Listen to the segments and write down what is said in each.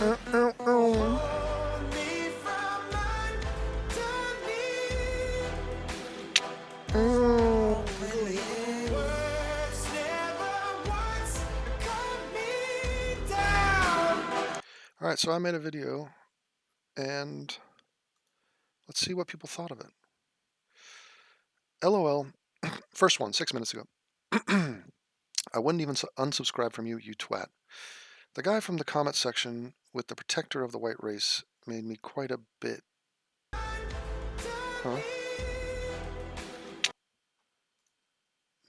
All right, so I made a video, and let's see what people thought of it. LOL. First one, 6 minutes ago. I wouldn't even unsubscribe from you, you twat. The guy from the comment section with the protector of the white race made me quite a bit. Huh?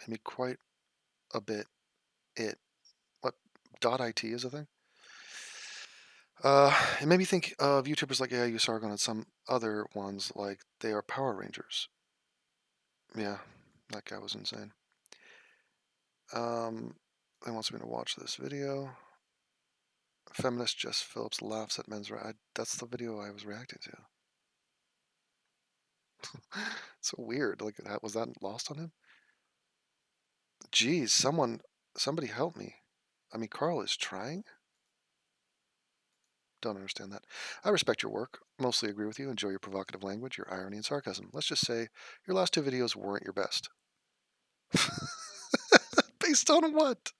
Made me quite a bit. What? .it is a thing? It made me think of YouTubers like AIU Sargon and some other ones like they are Power Rangers. Yeah, that guy was insane. They wants me to watch this video. Feminist Jess Phillips laughs at men's right. That's the video I was reacting to. So weird. Like, was that lost on him? Geez, somebody help me. I mean, Carl is trying. Don't understand that. I respect your work. Mostly agree with you. Enjoy your provocative language, your irony, and sarcasm. Let's just say your last 2 videos weren't your best. Based on what?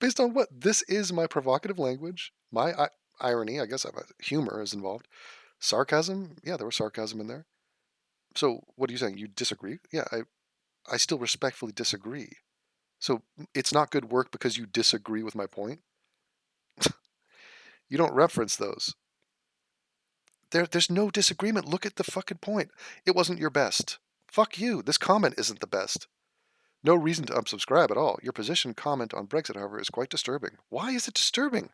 Based on what? This is my provocative language. My irony, I guess humor is involved. Sarcasm? Yeah, there was sarcasm in there. So what are you saying? You disagree? Yeah, I still respectfully disagree. So it's not good work because you disagree with my point? You don't reference those. There's no disagreement. Look at the fucking point. It wasn't your best. Fuck you. This comment isn't the best. No reason to unsubscribe at all. Your position comment on Brexit, however, is quite disturbing. Why is it disturbing?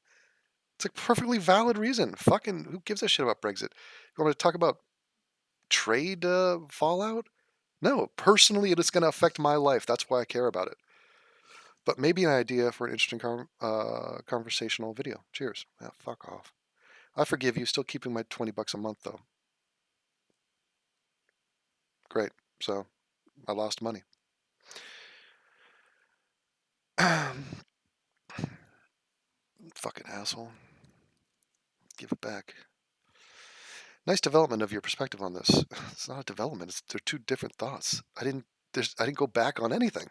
It's a perfectly valid reason. Fucking who gives a shit about Brexit? You want me to talk about trade fallout? No, personally, it is going to affect my life. That's why I care about it. But maybe an idea for an interesting conversational video. Cheers. Yeah, fuck off. I forgive you. Still keeping my $20 a month though. Great. So I lost money. Fucking asshole. Give it back. Nice development of your perspective on this. It's not a development. They're 2 different thoughts. I didn't go back on anything.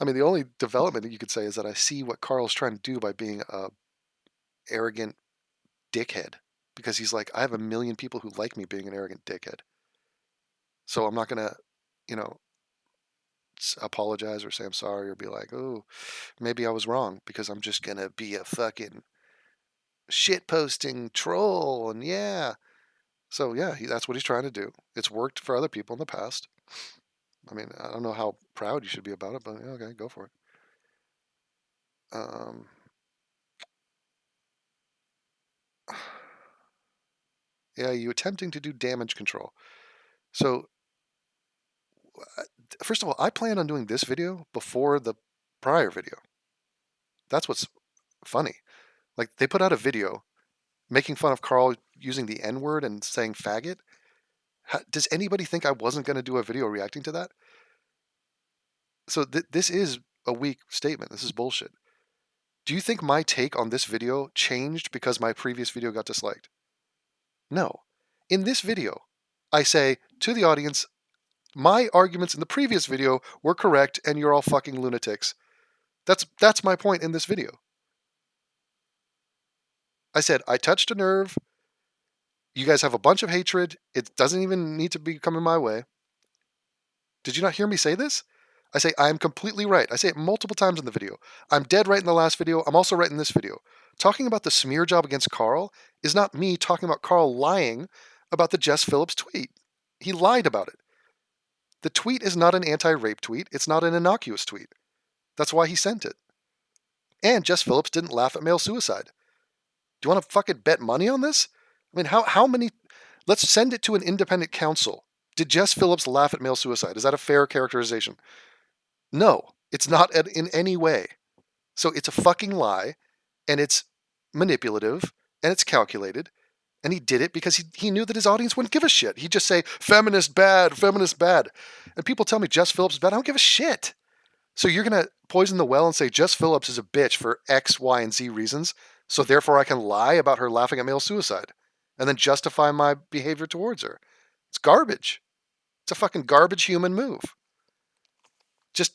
I mean, the only development that you could say is that I see what Carl's trying to do by being a arrogant dickhead. Because he's like, I have 1 million people who like me being an arrogant dickhead. So I'm not going to, you know, apologize or say I'm sorry or be like, oh, maybe I was wrong, because I'm just going to be a fucking shitposting troll. And yeah. So yeah, that's what he's trying to do. It's worked for other people in the past. I mean, I don't know how proud you should be about it, but yeah, okay, go for it. Yeah, you attempting to do damage control. So, first of all, I plan on doing this video before the prior video. That's what's funny. Like, they put out a video making fun of Carl using the N-word and saying faggot. Does anybody think I wasn't going to do a video reacting to that? So this is a weak statement. This is bullshit. Do you think my take on this video changed because my previous video got disliked? No. In this video, I say to the audience, my arguments in the previous video were correct and you're all fucking lunatics. That's my point in this video. I said, I touched a nerve. You guys have a bunch of hatred. It doesn't even need to be coming my way. Did you not hear me say this? I say, I am completely right. I say it multiple times in the video. I'm dead right in the last video. I'm also right in this video. Talking about the smear job against Carl is not me talking about Carl lying about the Jess Phillips tweet. He lied about it. The tweet is not an anti-rape tweet. It's not an innocuous tweet. That's why he sent it. And Jess Phillips didn't laugh at male suicide. Do you want to fucking bet money on this? I mean, how many... Let's send it to an independent counsel. Did Jess Phillips laugh at male suicide? Is that a fair characterization? No, it's not in any way. So it's a fucking lie, and it's manipulative, and it's calculated, and he did it because he knew that his audience wouldn't give a shit. He'd just say, feminist bad, feminist bad. And people tell me Jess Phillips is bad. I don't give a shit. So you're going to poison the well and say Jess Phillips is a bitch for X, Y, and Z reasons, so therefore I can lie about her laughing at male suicide and then justify my behavior towards her. It's garbage. It's a fucking garbage human move. Just,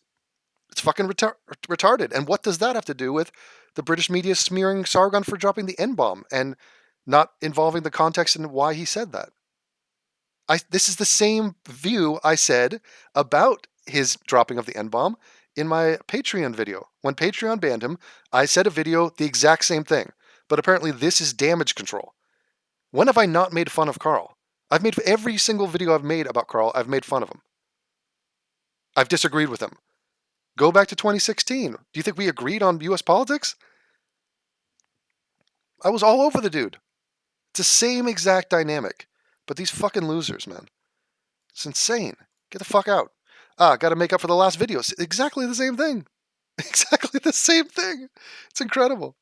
it's fucking retarded. And what does that have to do with the British media smearing Sargon for dropping the N-bomb and not involving the context and why he said that? This is the same view I said about his dropping of the N-bomb in my Patreon video. When Patreon banned him, I said a video the exact same thing. But apparently this is damage control. When have I not made fun of Carl? I've made every single video I've made about Carl, I've made fun of him. I've disagreed with him. Go back to 2016. Do you think we agreed on US politics? I was all over the dude. It's the same exact dynamic. But these fucking losers, man. It's insane. Get the fuck out. Got to make up for the last video. It's exactly the same thing. Exactly the same thing. It's incredible.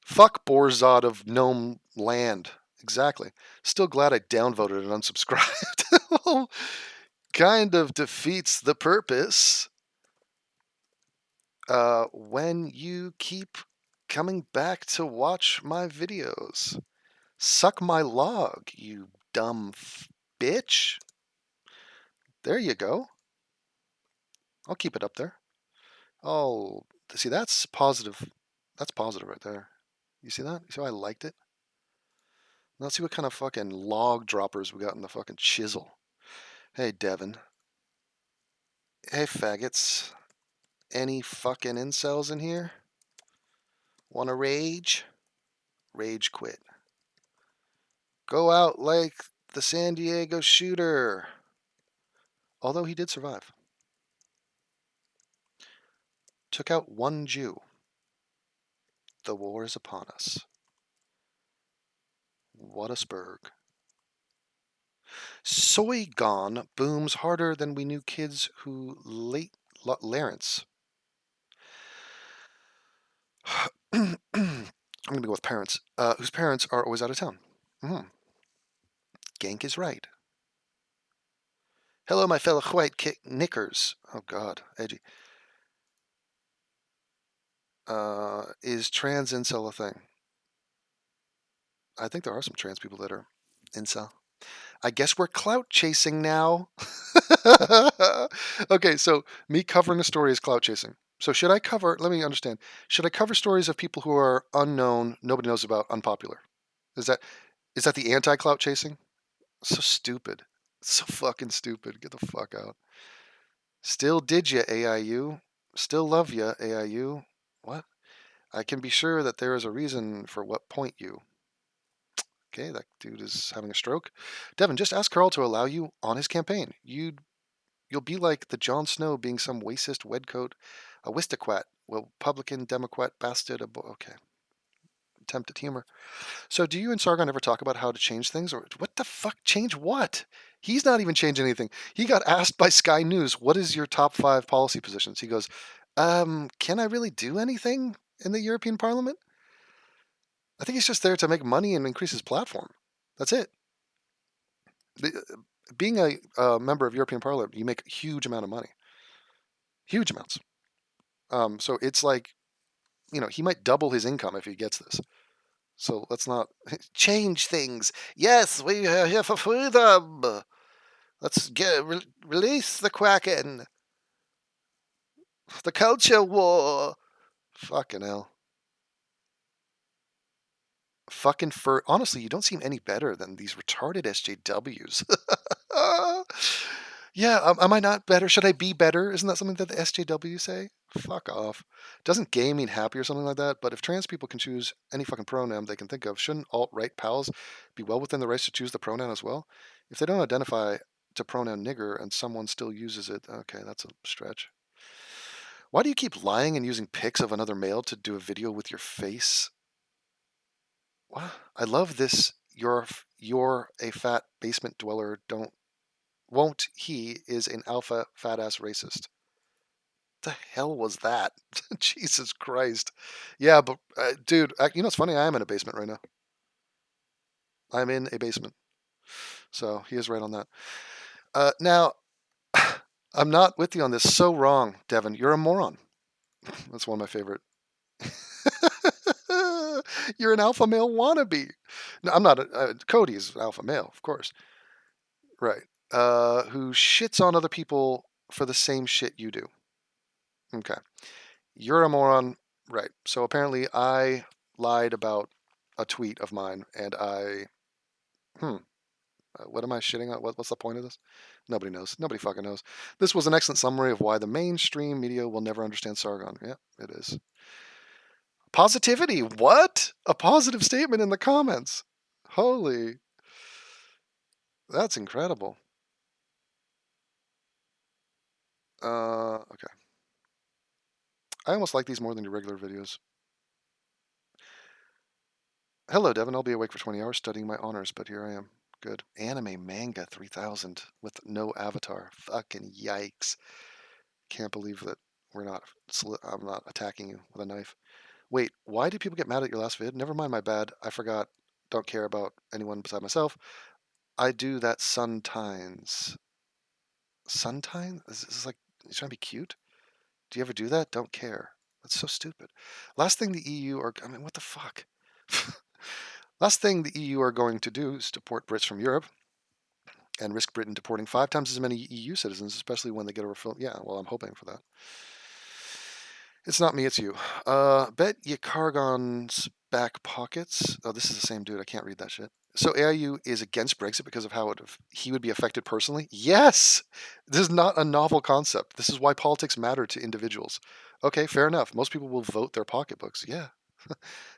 Fuck Borzod of Gnome Land. Exactly. Still glad I downvoted and unsubscribed. Kind of defeats the purpose. When you keep coming back to watch my videos. Suck my log, you dumb bitch. There you go. I'll keep it up there. Oh, see, that's positive. That's positive right there. You see that? You see how I liked it? Let's see what kind of fucking log droppers we got in the fucking chisel. Hey, Devin. Hey, faggots. Any fucking incels in here? Wanna rage? Rage quit. Go out like the San Diego shooter. Although he did survive. Took out one Jew. The war is upon us. What a spurg. Soygon booms harder than we knew kids who late Larence. I'm going to go with parents, whose parents are always out of town. Gank is right. Hello, my fellow white knickers. Oh, God, edgy. Is trans incel a thing? I think there are some trans people that are incel. I guess we're clout chasing now. Okay, so me covering a story is clout chasing. So should I cover, let me understand, should I cover stories of people who are unknown, nobody knows about, unpopular? Is that the anti-clout chasing? So stupid. So fucking stupid. Get the fuck out. Still did ya, AIU? Still love ya, AIU? What? I can be sure that there is a reason for what point you. Okay, that dude is having a stroke. Devin, just ask Carl to allow you on his campaign. You'll be like the Jon Snow being some racist wedcoat, a wistaquat, Republican, Democrat, bastard. Okay, attempt at humor. So, do you and Sargon ever talk about how to change things, or what the fuck? Change what? He's not even changing anything. He got asked by Sky News, "What is your top 5 policy positions?" He goes, "Can I really do anything in the European Parliament?" I think he's just there to make money and increase his platform. That's it. Being a member of European Parliament, you make a huge amount of money. Huge amounts. So it's like, he might double his income if he gets this. So let's not change things. Yes, we are here for freedom. Let's release the Kraken. The culture war. Fucking hell. Fucking honestly, you don't seem any better than these retarded SJWs. Yeah, am I not better? Should I be better? Isn't that something that the SJW say? Fuck off. Doesn't gay mean happy or something like that? But if trans people can choose any fucking pronoun they can think of, shouldn't alt-right pals be well within the rights to choose the pronoun as well? If they don't identify to pronoun nigger and someone still uses it, okay, that's a stretch. Why do you keep lying and using pics of another male to do a video with your face? What? I love this. You're a fat basement dweller. Won't he is an alpha fat ass racist. The hell was that? Jesus Christ. Yeah, but dude, you know what's funny? I am in a basement right now. I'm in a basement. So he is right on that. Now, I'm not with you on this. So wrong, Devin. You're a moron. That's one of my favorite. You're an alpha male wannabe. No, I'm not. Cody's an alpha male, of course. Right. Who shits on other people for the same shit you do. Okay. You're a moron. Right. So apparently I lied about a tweet of mine and I. What am I shitting on? What's the point of this? Nobody knows. Nobody fucking knows. This was an excellent summary of why the mainstream media will never understand Sargon. Yeah, it is. Positivity. What? A positive statement in the comments. Holy. That's incredible. Okay. I almost like these more than your regular videos. Hello, Devin. I'll be awake for 20 hours studying my honors, but here I am. Good. Anime manga 3000 with no avatar. Fucking yikes. Can't believe that I'm not attacking you with a knife. Wait, why do people get mad at your last vid? Never mind, my bad. I forgot. Don't care about anyone beside myself. I do that sometimes. Sometimes? Is this like, you trying to be cute? Do you ever do that? Don't care. That's so stupid. Last thing the EU are, I mean, what the fuck? Last thing the EU are going to do is deport Brits from Europe and risk Britain deporting 5 times as many EU citizens, especially when they get over film. Yeah, well, I'm hoping for that. It's not me, it's you. Bet you Cargon's back pockets. Oh, this is the same dude. I can't read that shit. So AIU is against Brexit because of how he would be affected personally? Yes! This is not a novel concept. This is why politics matter to individuals. Okay, fair enough. Most people will vote their pocketbooks. Yeah.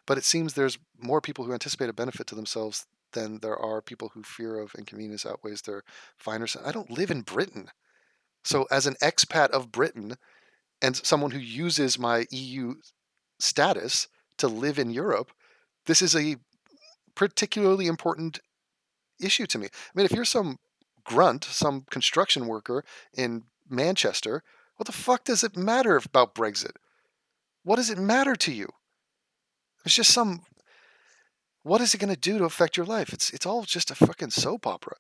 But it seems there's more people who anticipate a benefit to themselves than there are people who fear of inconvenience outweighs their finer. I don't live in Britain. So as an expat of Britain, and someone who uses my EU status to live in Europe, this is a particularly important issue to me. I mean, if you're some grunt, some construction worker in Manchester, what the fuck does it matter about Brexit? What does it matter to you? It's just some. What is it going to do to affect your life? It's all just a fucking soap opera.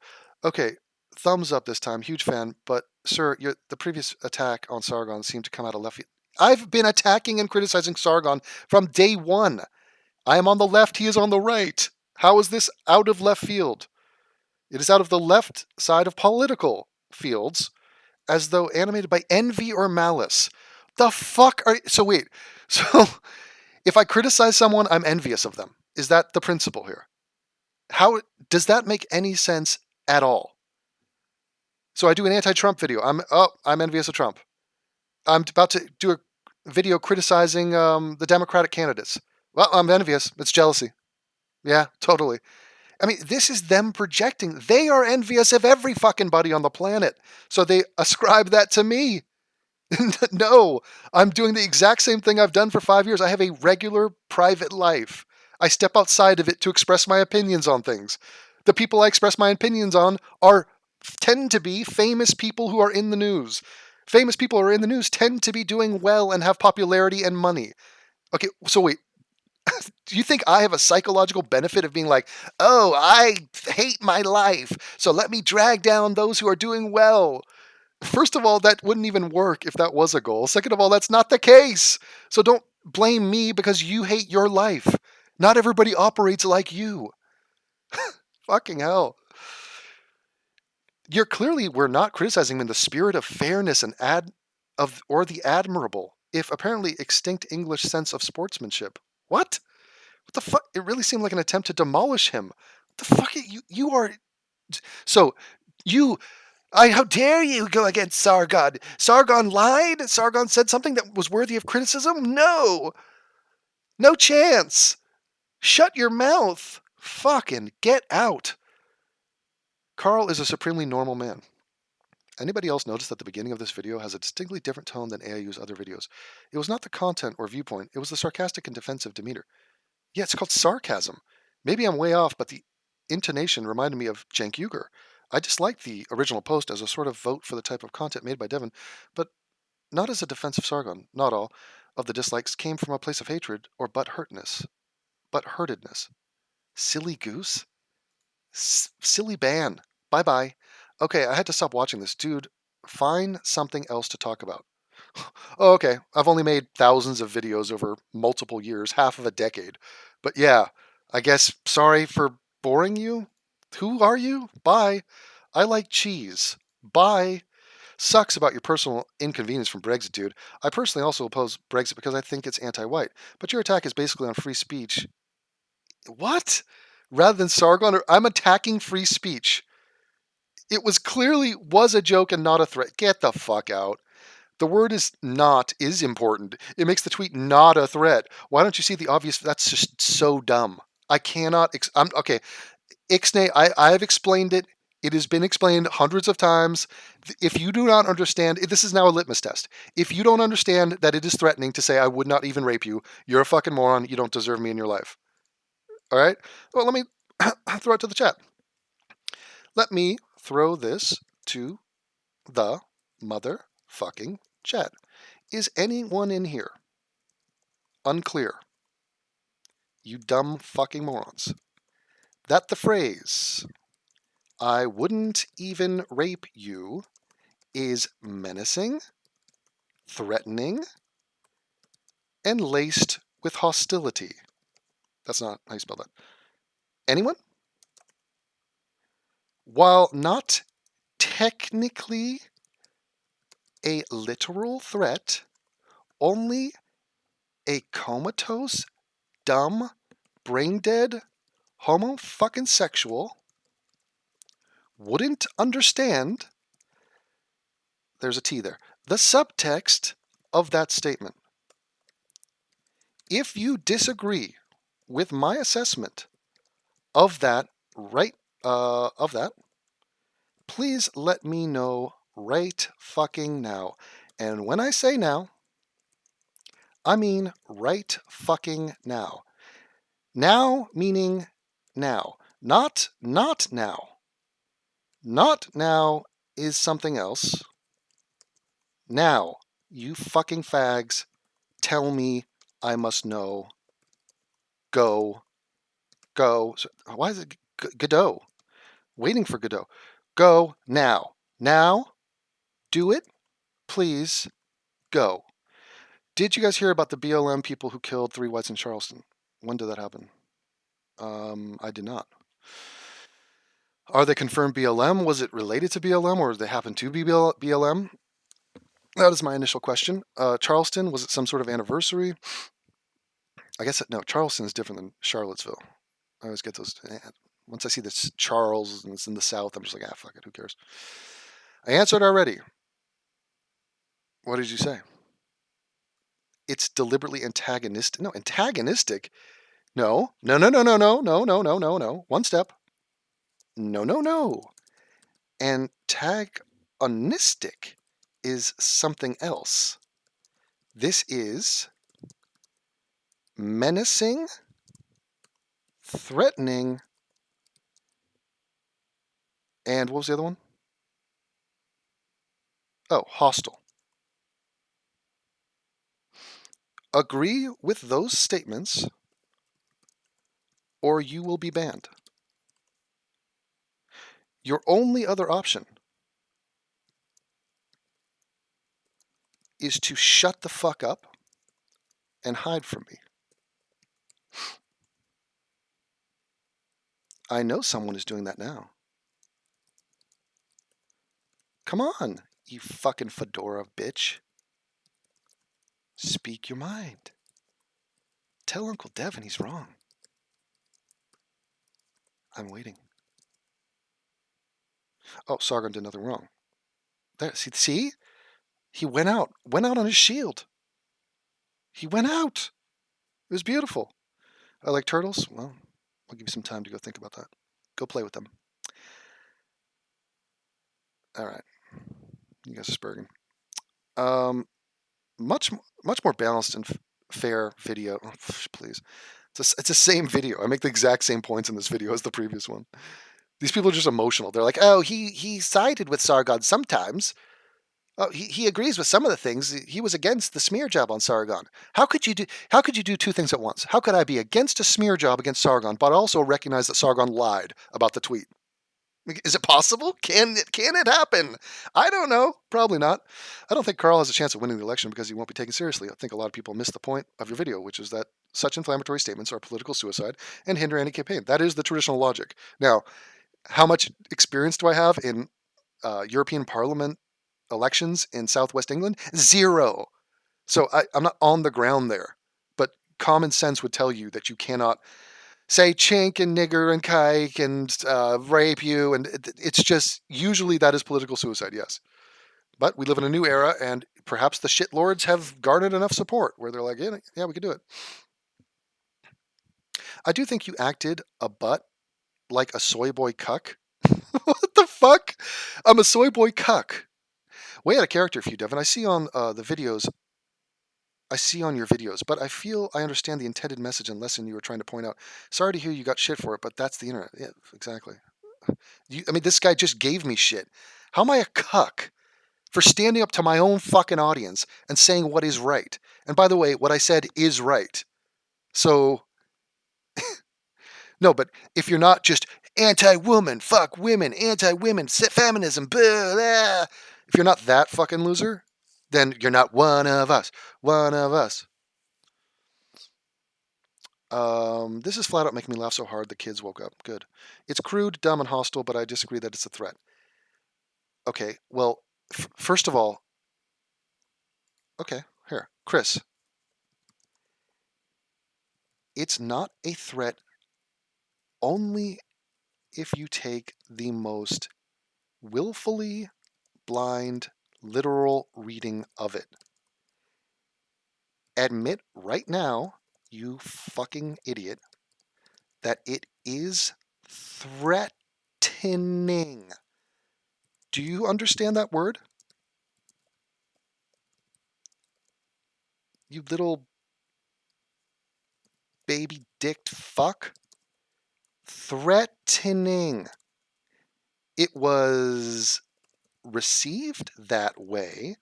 Okay, thumbs up this time. Huge fan. But sir, the previous attack on Sargon seemed to come out of left field. I've been attacking and criticizing Sargon from day one. I am on the left, he is on the right. How is this out of left field? It is out of the left side of political fields, as though animated by envy or malice. The fuck are. So wait. So if I criticize someone, I'm envious of them. Is that the principle here? How does that make any sense at all? So I do an anti-Trump video. I'm envious of Trump. I'm about to do a video criticizing the Democratic candidates. Well, I'm envious. It's jealousy. Yeah, totally. I mean, this is them projecting. They are envious of every fucking buddy on the planet. So they ascribe that to me. No, I'm doing the exact same thing I've done for 5 years. I have a regular private life. I step outside of it to express my opinions on things. The people I express my opinions on tend to be famous people who are in the news. Famous people who are in the news tend to be doing well and have popularity and money. Okay, so wait. Do you think I have a psychological benefit of being like, oh, I hate my life, so let me drag down those who are doing well? First of all, that wouldn't even work if that was a goal. Second of all, that's not the case. So don't blame me because you hate your life. Not everybody operates like you. Fucking hell. We're not criticizing him in the spirit of fairness and or the admirable, if apparently extinct English sense of sportsmanship. What? What the fuck? It really seemed like an attempt to demolish him. What the fuck? You are. So, you. How dare you go against Sargon? Sargon lied? Sargon said something that was worthy of criticism? No! No chance! Shut your mouth! Fucking get out! Carl is a supremely normal man. Anybody else notice that the beginning of this video has a distinctly different tone than AIU's other videos? It was not the content or viewpoint, it was the sarcastic and defensive demeanor. Yeah, it's called sarcasm. Maybe I'm way off, but the intonation reminded me of Cenk Uygur. I disliked the original post as a sort of vote for the type of content made by Devin, but not as a defense of Sargon. Not all of the dislikes came from a place of hatred or butthurtedness. Silly goose? Silly ban. Bye-bye. Okay, I had to stop watching this. Dude, Find something else to talk about. Oh, okay. I've only made thousands of videos over multiple years, half of a decade. But yeah, I guess sorry for boring you. Who are you? Bye. I like cheese. Bye. Sucks about your personal inconvenience from Brexit, dude. I personally also oppose Brexit because I think it's anti-white. But your attack is basically on free speech. What? Rather than Sargon, I'm attacking free speech. It was clearly was a joke and not a threat. Get the fuck out. The word is not is important. It makes the tweet not a threat. Why don't you see the obvious? That's just so dumb. I cannot. I'm okay. Ixnay, I have explained it. It has been explained hundreds of times. If you do not understand, this is now a litmus test. If you don't understand that it is threatening to say I would not even rape you, you're a fucking moron. You don't deserve me in your life. All right? Well, let me throw it to the chat. Let me throw this to the motherfucking chat. Is anyone in here unclear, you dumb fucking morons, that the phrase, I wouldn't even rape you, is menacing, threatening, and laced with hostility? That's not how you spell that. Anyone? While not technically a literal threat, only a comatose, dumb, brain dead, homo fucking sexual wouldn't understand, there's a T there, the subtext of that statement. If you disagree with my assessment of that, please let me know right fucking now. And when I say now, I mean right fucking now. Now meaning now. Not now. Not now is something else. Now, you fucking fags, tell me I must know. Go. Go. Why is it Godot? Waiting for Godot. Go now. Now. Do it. Please. Go. Did you guys hear about the BLM people who killed 3 whites in Charleston? When did that happen? I did not. Are they confirmed BLM? Was it related to BLM or did they happen to be BLM? That is my initial question. Charleston, was it some sort of anniversary? I guess, no, Charleston is different than Charlottesville. I always get those. Once I see this Charles and it's in the South, I'm just like, fuck it, who cares? I answered already. What did you say? It's deliberately antagonistic. No, antagonistic? No. No. One step. No. Antagonistic is something else. This is menacing, threatening, and what was the other one? Oh, hostile. Agree with those statements or you will be banned. Your only other option is to shut the fuck up and hide from me. I know someone is doing that now. Come on, you fucking fedora bitch. Speak your mind. Tell Uncle Devin he's wrong. I'm waiting. Oh, Sargon did nothing wrong. There, see? He went out on his shield. He went out. It was beautiful. I like turtles. Well, I'll give you some time to go think about that. Go play with them. All right. You guys are spurging. Much more balanced and fair video. Oh, please. It's the same video. I make the exact same points in this video as the previous one. These people are just emotional. They're like, oh, he sided with Sargon sometimes. Oh, he agrees with some of the things. He was against the smear job on Sargon. How could you do two things at once? How could I be against a smear job against Sargon, but also recognize that Sargon lied about the tweet? Is it possible? Can it happen? I don't know. Probably not. I don't think Carl has a chance of winning the election because he won't be taken seriously. I think a lot of people miss the point of your video, which is that such inflammatory statements are political suicide and hinder any campaign. That is the traditional logic. Now, how much experience do I have in European Parliament elections in Southwest England? Zero. So I'm not on the ground there. But common sense would tell you that you cannot say chink and nigger and kike and rape you. And it's just, usually that is political suicide, yes. But we live in a new era, and perhaps the shitlords have garnered enough support where they're like, yeah, we could do it. I do think you acted a butt like a soy boy cuck. What the fuck? I'm a soy boy cuck. Way out of character for you, Devin. I see on the videos. I see on your videos, but I feel I understand the intended message and lesson you were trying to point out. Sorry to hear you got shit for it, but that's the internet. Yeah, exactly. I mean, this guy just gave me shit. How am I a cuck for standing up to my own fucking audience and saying what is right? And by the way, what I said is right. So, no, but if you're not just anti-woman, fuck women, anti-women, feminism, blah, blah, if you're not that fucking loser, then you're not one of us. One of us. This is flat out making me laugh so hard the kids woke up. Good. It's crude, dumb, and hostile, but I disagree that it's a threat. Okay, well, first of all, okay, here, Chris. It's not a threat only if you take the most willfully blind, literal reading of it. Admit right now, you fucking idiot, that it is threatening. Do you understand that word? You little baby dicked fuck. Threatening. It was received that way.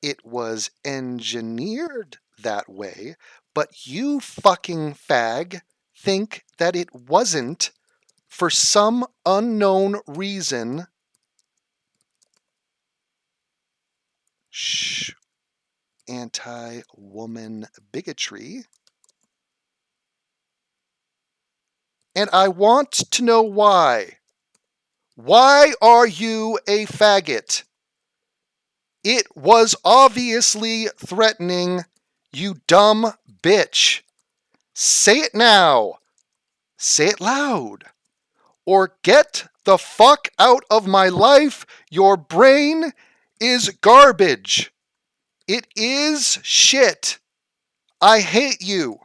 It was engineered that way. But you fucking fag think that it wasn't for some unknown reason. Shh. Anti-woman bigotry. And I want to know why. Why are you a faggot? It was obviously threatening, you dumb bitch. Say it now. Say it loud. Or get the fuck out of my life. Your brain is garbage. It is shit. I hate you.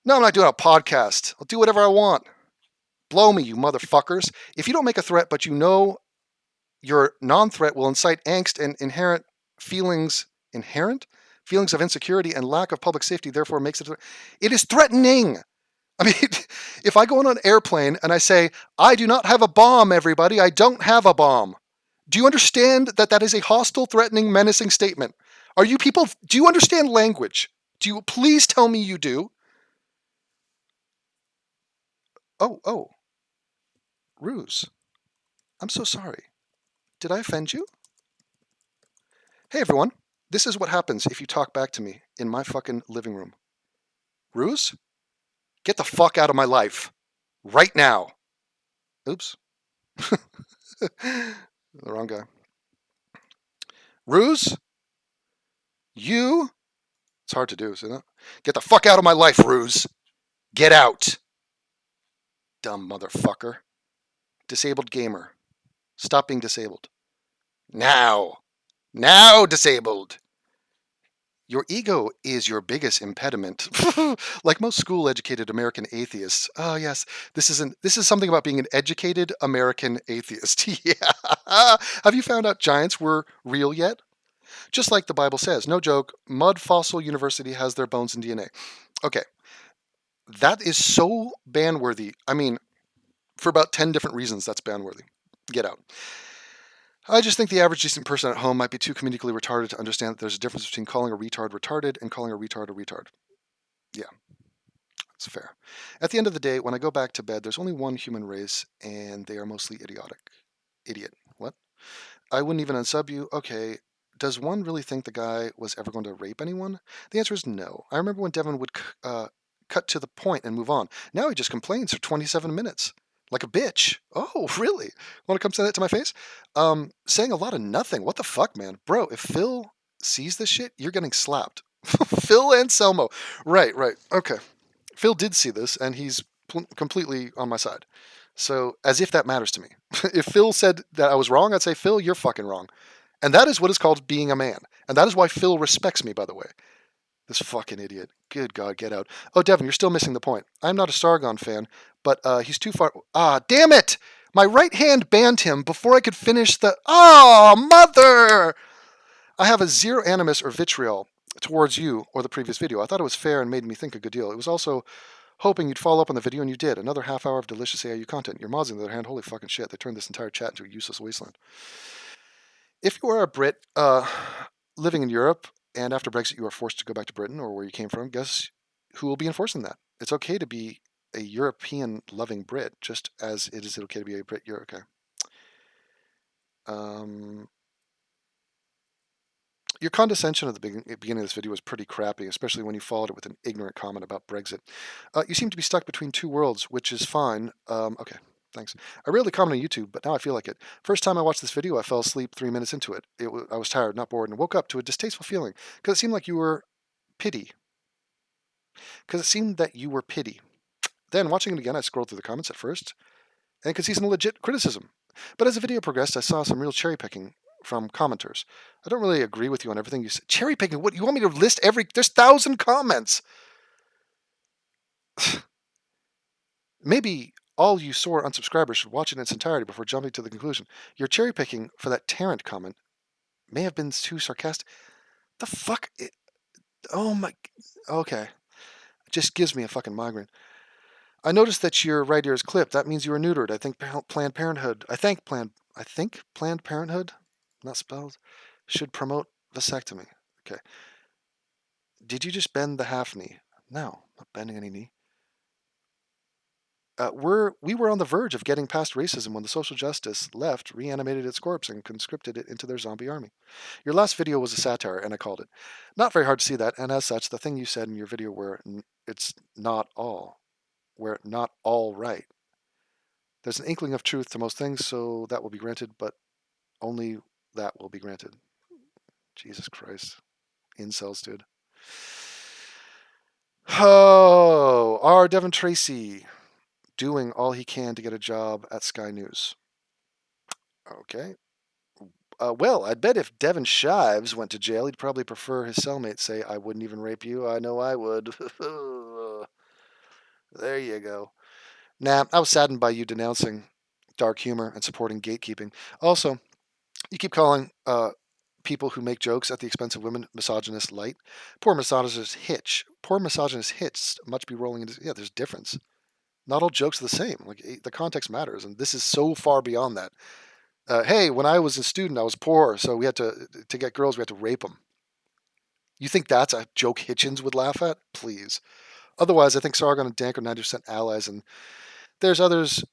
No, I'm not doing a podcast. I'll do whatever I want. Blow me, you motherfuckers. If you don't make a threat, but you know your non-threat will incite angst and inherent feelings of insecurity and lack of public safety, therefore makes it is threatening. I mean, if I go on an airplane and I say, I do not have a bomb, everybody, I don't have a bomb. Do you understand that that is a hostile, threatening, menacing statement? Are you people, do you understand language? Do you please tell me you do? Oh, Ruse. I'm so sorry. Did I offend you? Hey everyone, this is what happens if you talk back to me in my fucking living room. Ruse, get the fuck out of my life. Right now. Oops. The wrong guy. Ruse, you. It's hard to do, isn't it? Get the fuck out of my life, Ruse. Get out. Dumb motherfucker. Disabled gamer. Stop being disabled. Now. Now disabled. Your ego is your biggest impediment. Like most school-educated American atheists. Oh yes, this is something about being an educated American atheist. Yeah. Have you found out giants were real yet? Just like the Bible says, no joke, Mud Fossil University has their bones in DNA. Okay. That is so ban-worthy. I mean, for about 10 different reasons that's ban-worthy. Get out. I just think the average decent person at home might be too comedically retarded to understand that there's a difference between calling a retard retarded and calling a retard a retard. Yeah. It's fair. At the end of the day, when I go back to bed, there's only one human race, and they are mostly idiotic. Idiot. What? I wouldn't even unsub you. Okay. Does one really think the guy was ever going to rape anyone? The answer is no. I remember when Devin would cut to the point and move on. Now he just complains for 27 minutes. Like a bitch. Oh, really? Want to come say that to my face? Saying a lot of nothing. What the fuck, man? Bro, if Phil sees this shit, you're getting slapped. Phil Anselmo. Right. Okay. Phil did see this, and he's completely on my side. So, as if that matters to me. If Phil said that I was wrong, I'd say, Phil, you're fucking wrong. And that is what is called being a man. And that is why Phil respects me, by the way. This fucking idiot. Good God, get out. Oh, Devin, you're still missing the point. I'm not a Sargon fan, but he's too far. Ah, damn it! My right hand banned him before I could finish the. Oh, mother! I have a zero animus or vitriol towards you or the previous video. I thought it was fair and made me think a good deal. It was also hoping you'd follow up on the video, and you did. Another half hour of delicious AIU content. Your mods, on the other hand, holy fucking shit, they turned this entire chat into a useless wasteland. If you are a Brit living in Europe, and after Brexit you are forced to go back to Britain or where you came from, guess who will be enforcing that? It's okay to be a European-loving Brit, just as it is okay to be a Brit. You're okay. Your condescension at the beginning of this video was pretty crappy, especially when you followed it with an ignorant comment about Brexit. You seem to be stuck between two worlds, which is fine. Okay, thanks. I rarely comment on YouTube, but now I feel like it. First time I watched this video, I fell asleep 3 minutes into it. I was tired, not bored, and woke up to a distasteful feeling, because it seemed like you were pity. Then, watching it again, I scrolled through the comments at first, and could see some legit criticism. But as the video progressed, I saw some real cherry picking from commenters. I don't really agree with you on everything you said. Cherry picking? What? You want me to list every... There's 1,000 comments! Maybe all you sore unsubscribers should watch it in its entirety before jumping to the conclusion. Your cherry picking for that Tarrant comment may have been too sarcastic. The fuck? Oh my... Okay. It just gives me a fucking migraine. I noticed that your right ear is clipped. That means you were neutered. I think Planned Parenthood... I think Planned Parenthood... not spelled, should promote vasectomy. Okay. Did you just bend the half knee? No, not bending any knee. We were on the verge of getting past racism when the social justice left reanimated its corpse and conscripted it into their zombie army. Your last video was a satire, and I called it. Not very hard to see that, and as such, the thing you said in your video where it's not all right. There's an inkling of truth to most things, so that will be granted, but only that will be granted. Jesus Christ. Incels, dude. Oh, our Devin Tracy doing all he can to get a job at Sky News. Okay. Well, I'd bet if Devin Shives went to jail, he'd probably prefer his cellmate say, I wouldn't even rape you. I know I would. There you go. Nah, I was saddened by you denouncing dark humor and supporting gatekeeping. Also, you keep calling people who make jokes at the expense of women misogynist light. Poor misogynist hits much be rolling into... Yeah, there's difference. Not all jokes are the same. Like, the context matters, and this is so far beyond that. Hey, when I was a student, I was poor, so we had to get girls, we had to rape them. You think that's a joke Hitchens would laugh at? Please. Otherwise, I think Sargon and Dank are 90% allies, and there's others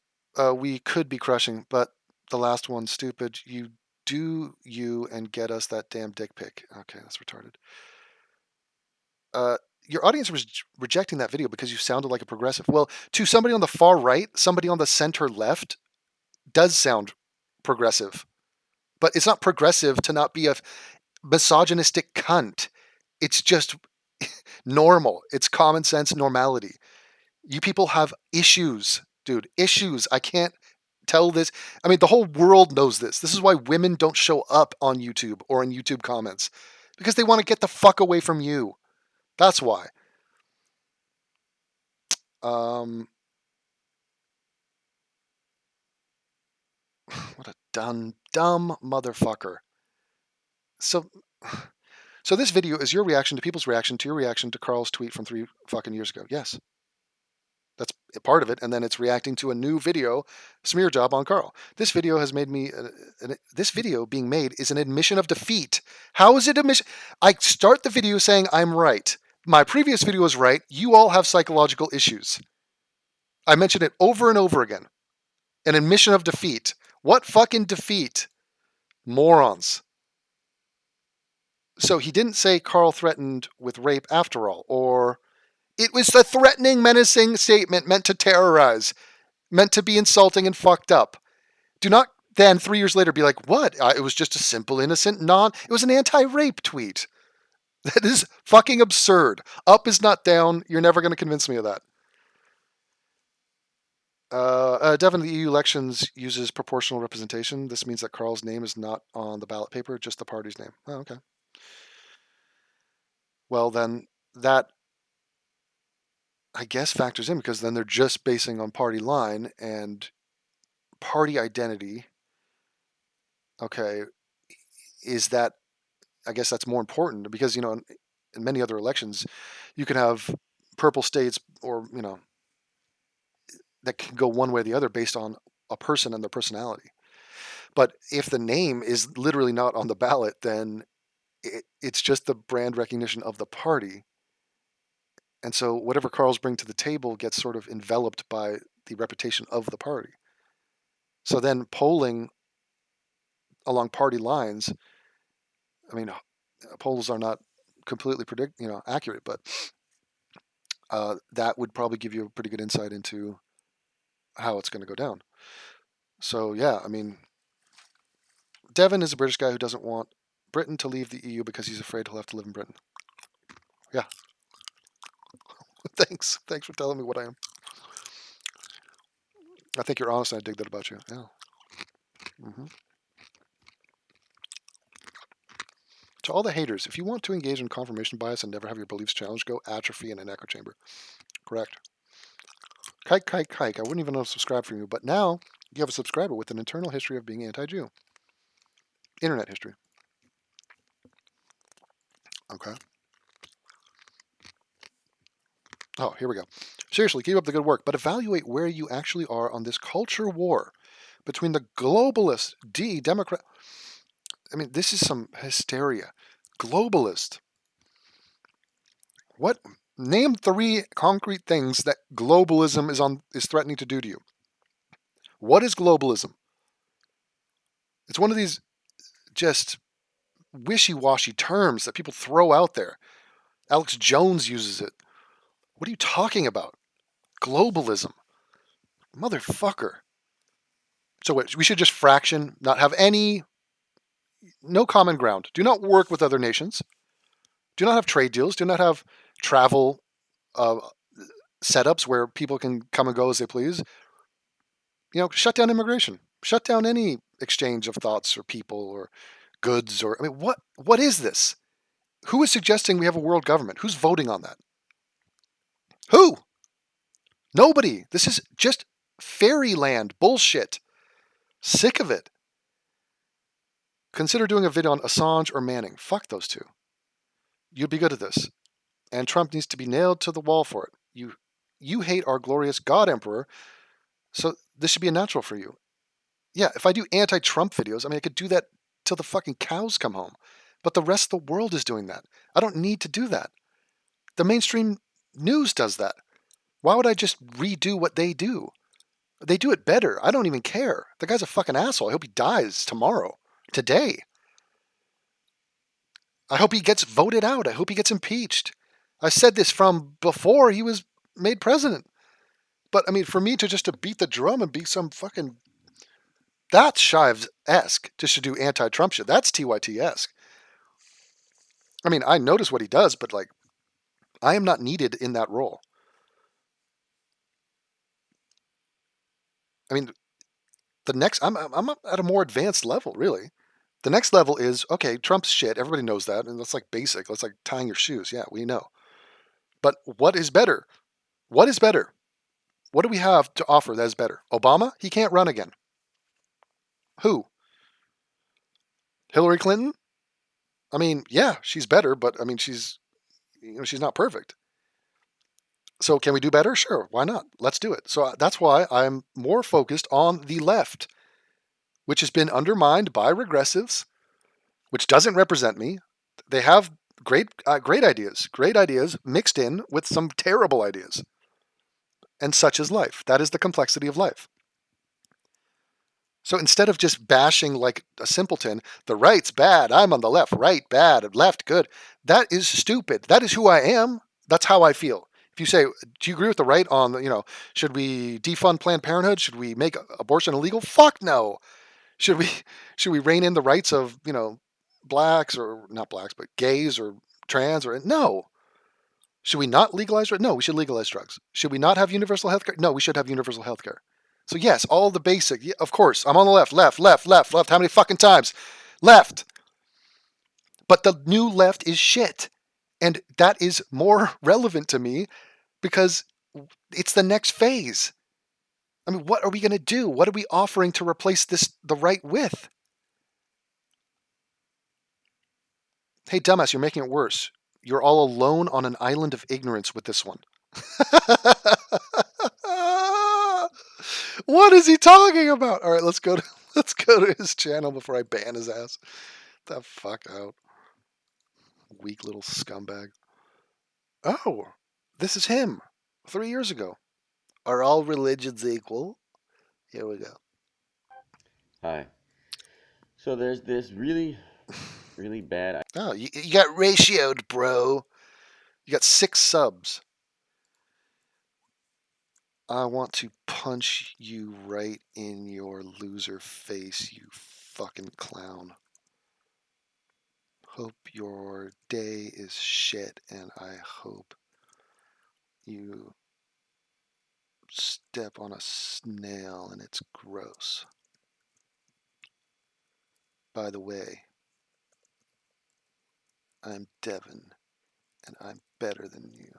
we could be crushing, but the last one's stupid. You do you and get us that damn dick pic. Okay, that's retarded. Your audience was rejecting that video because you sounded like a progressive. Well, to somebody on the far right, somebody on the center left does sound progressive. But it's not progressive to not be a misogynistic cunt. It's just normal. It's common sense normality. You people have issues, dude. Issues. I can't tell this. I mean, the whole world knows this. This is why women don't show up on YouTube or in YouTube comments. Because they want to get the fuck away from you. That's why. What a dumb motherfucker. So this video is your reaction to people's reaction to your reaction to Carl's tweet from 3 fucking years ago. Yes. That's a part of it. And then it's reacting to a new video, smear job on Carl. This video has made me... this video being made is an admission of defeat. How is it admission? I start the video saying I'm right. My previous video was right. You all have psychological issues. I mentioned it over and over again. An admission of defeat. What fucking defeat? Morons. So he didn't say Carl threatened with rape after all, or it was the threatening, menacing statement meant to terrorize, meant to be insulting and fucked up. Do not then 3 years later be like, what? It was just a simple, innocent, it was an anti-rape tweet. That is fucking absurd. Up is not down. You're never going to convince me of that. Devin, the EU elections uses proportional representation. This means that Carl's name is not on the ballot paper, just the party's name. Oh, okay. Well, then that, I guess, factors in, because then they're just basing on party line and party identity. Okay, is that, I guess that's more important, because, in many other elections, you can have purple states, or, that can go one way or the other based on a person and their personality. But if the name is literally not on the ballot, then it's just the brand recognition of the party. And so whatever Carl's bring to the table gets sort of enveloped by the reputation of the party. So then polling along party lines, I mean, polls are not completely accurate, but that would probably give you a pretty good insight into how it's going to go down. So yeah, I mean, Devin is a British guy who doesn't want Britain to leave the EU because he's afraid he'll have to live in Britain. Yeah. Thanks for telling me what I am. I think you're honest, and I dig that about you. Yeah. Mm-hmm. To all the haters, if you want to engage in confirmation bias and never have your beliefs challenged, go atrophy in an echo chamber. Correct. Kike. I wouldn't even know to subscribe from you, but now you have a subscriber with an internal history of being anti-Jew. Internet history. Okay. Oh, here we go. Seriously, keep up the good work, but evaluate where you actually are on this culture war between the globalist Democrat. I mean, this is some hysteria. Globalist. What? Name 3 concrete things that globalism is threatening to do to you. What is globalism? It's one of these just wishy-washy terms that people throw out there. Alex Jones uses it. What are you talking about? Globalism. Motherfucker. So we should just fraction, not have no common ground. Do not work with other nations. Do not have trade deals. Do not have travel setups where people can come and go as they please. Shut down immigration. Shut down any exchange of thoughts or people or goods or, I mean, what is this? Who is suggesting we have a world government? Who's voting on that? Who? Nobody. This is just fairyland bullshit. Sick of it. Consider doing a video on Assange or Manning. Fuck those two. You'd be good at this. And Trump needs to be nailed to the wall for it. You hate our glorious God Emperor, so this should be a natural for you. Yeah, if I do anti-Trump videos, I mean, I could do that till the fucking cows come home. But the rest of the world is doing that. I don't need to do that. The mainstream news does that. Why would I just redo what they do? They do it better. I don't even care. The guy's a fucking asshole. I hope he dies tomorrow. Today. I hope he gets voted out. I hope he gets impeached. I said this from before he was made president. But, I mean, for me to beat the drum and be some fucking... That's Shives-esque, just to do anti-Trump shit. That's TYT-esque. I mean, I notice what he does, but, like, I am not needed in that role. I mean, I'm at a more advanced level, really. The next level is, okay, Trump's shit. Everybody knows that. And that's like basic. That's like tying your shoes. Yeah, we know. But what is better? What is better? What do we have to offer that is better? Obama? He can't run again. Who? Hillary Clinton? I mean, yeah, she's better, but I mean, she's not perfect. So can we do better? Sure, why not? Let's do it. So that's why I'm more focused on the left, which has been undermined by regressives, which doesn't represent me. They have great ideas mixed in with some terrible ideas. And such is life. That is the complexity of life. So instead of just bashing like a simpleton, the right's bad, I'm on the left, right bad, left good, that is stupid. That is who I am. That's how I feel. If you say, do you agree with the right on, should we defund Planned Parenthood? Should we make abortion illegal? Fuck no. Should we should we rein in the rights of, blacks, or not blacks, but gays or trans, or no. Should we not legalize drugs? No, we should legalize drugs. Should we not have universal health care? No, we should have universal health care. So yes, all the basic. Yeah, of course, I'm on the left, left, left, left, left. How many fucking times? Left. But the new left is shit. And that is more relevant to me because it's the next phase. I mean, what are we going to do? What are we offering to replace the right with? Hey, dumbass, you're making it worse. You're all alone on an island of ignorance with this one. What is he talking about? All right, let's go to his channel before I ban his ass. Get the fuck out. Weak little scumbag. Oh, this is him. 3 years ago. Are all religions equal? Here we go. Hi. So there's this really, really bad. Oh, you got ratioed, bro. You got 6 subs. I want to punch you right in your loser face, you fucking clown. Hope your day is shit, and I hope you step on a snail and it's gross. By the way, I'm Devin, and I'm better than you.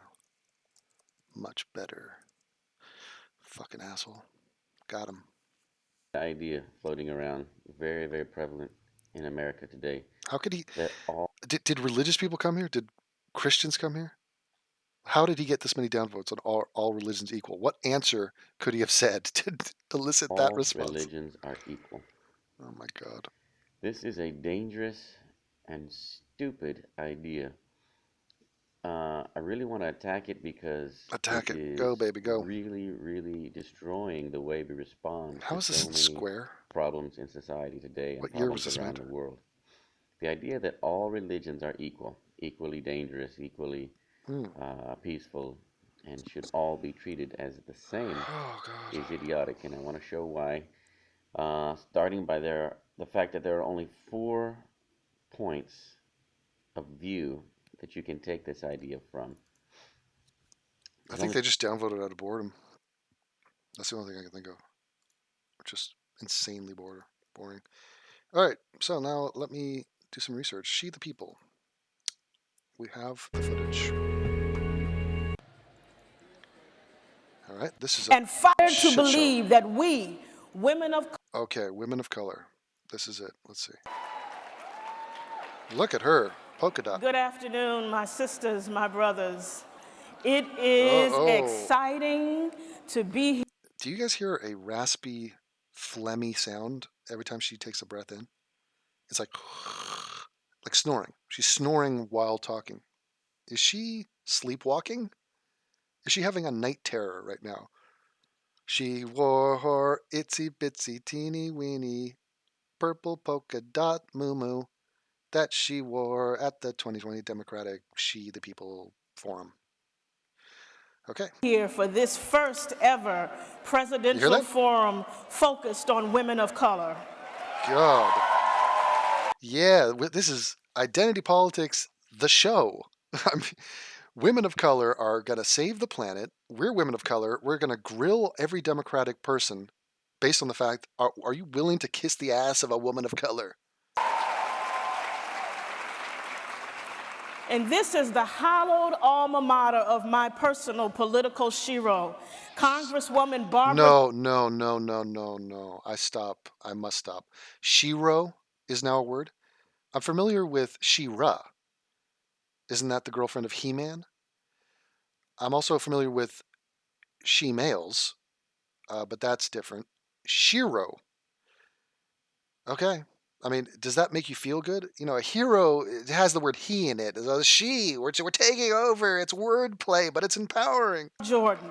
Much better. Fucking asshole. Got him. Idea floating around, very, very prevalent in America today. How could he? That all Did religious people come here? Did Christians come here? How did he get this many downvotes on all religions equal? What answer could he have said to elicit that all response? religions are equal. Oh my god. This is a dangerous and stupid idea. I really want to attack it because it Attack it. Go, is baby, go. really, really destroying the way we respond How to is this so in many Square? problems in society today and What year was problems this around made? the world. The idea that all religions are equal, equally dangerous, equally Hmm. peaceful, and should all be treated as the same Oh god. is idiotic, and I want to show why. Starting by the fact that there are only 4 points of view that you can take this idea from. I There's think only they just downvoted out of boredom. That's the only thing I can think of. Just insanely boring. All right, so now let me do some research. She the people. We have the footage. All right, this is a and fired to shit show. believe that we, women of Okay, women of color. This is it. Let's see. Look at her. Polka dot. good afternoon, my sisters, my brothers. It Oh, is oh. exciting to be here. Do you guys hear a raspy, phlegmy sound every time she takes a breath in? It's like like snoring. She's snoring while talking. Is she sleepwalking? Is she having a night terror right now? She wore her itsy bitsy teeny weeny purple polka dot moo that she wore at the 2020 Democratic She the People Forum. Okay. Here for this first ever You hear presidential that? forum focused on women of color. God. Yeah, this is Identity Politics, the show. I mean, women of color are going to save the planet. We're women of color. We're going to grill every Democratic person based on the fact, are you willing to kiss the ass of a woman of color? And this is the hallowed alma mater of my personal political shiro, Congresswoman Barbara. No. I must stop. Shiro is now a word. I'm familiar with She-Ra. Isn't that the girlfriend of He-Man? I'm also familiar with She-Males, but that's different. Shiro. Okay. I mean, does that make you feel good? You know, a hero, it has the word he in it. It's a she. We're taking over. It's wordplay, but it's empowering. Jordan.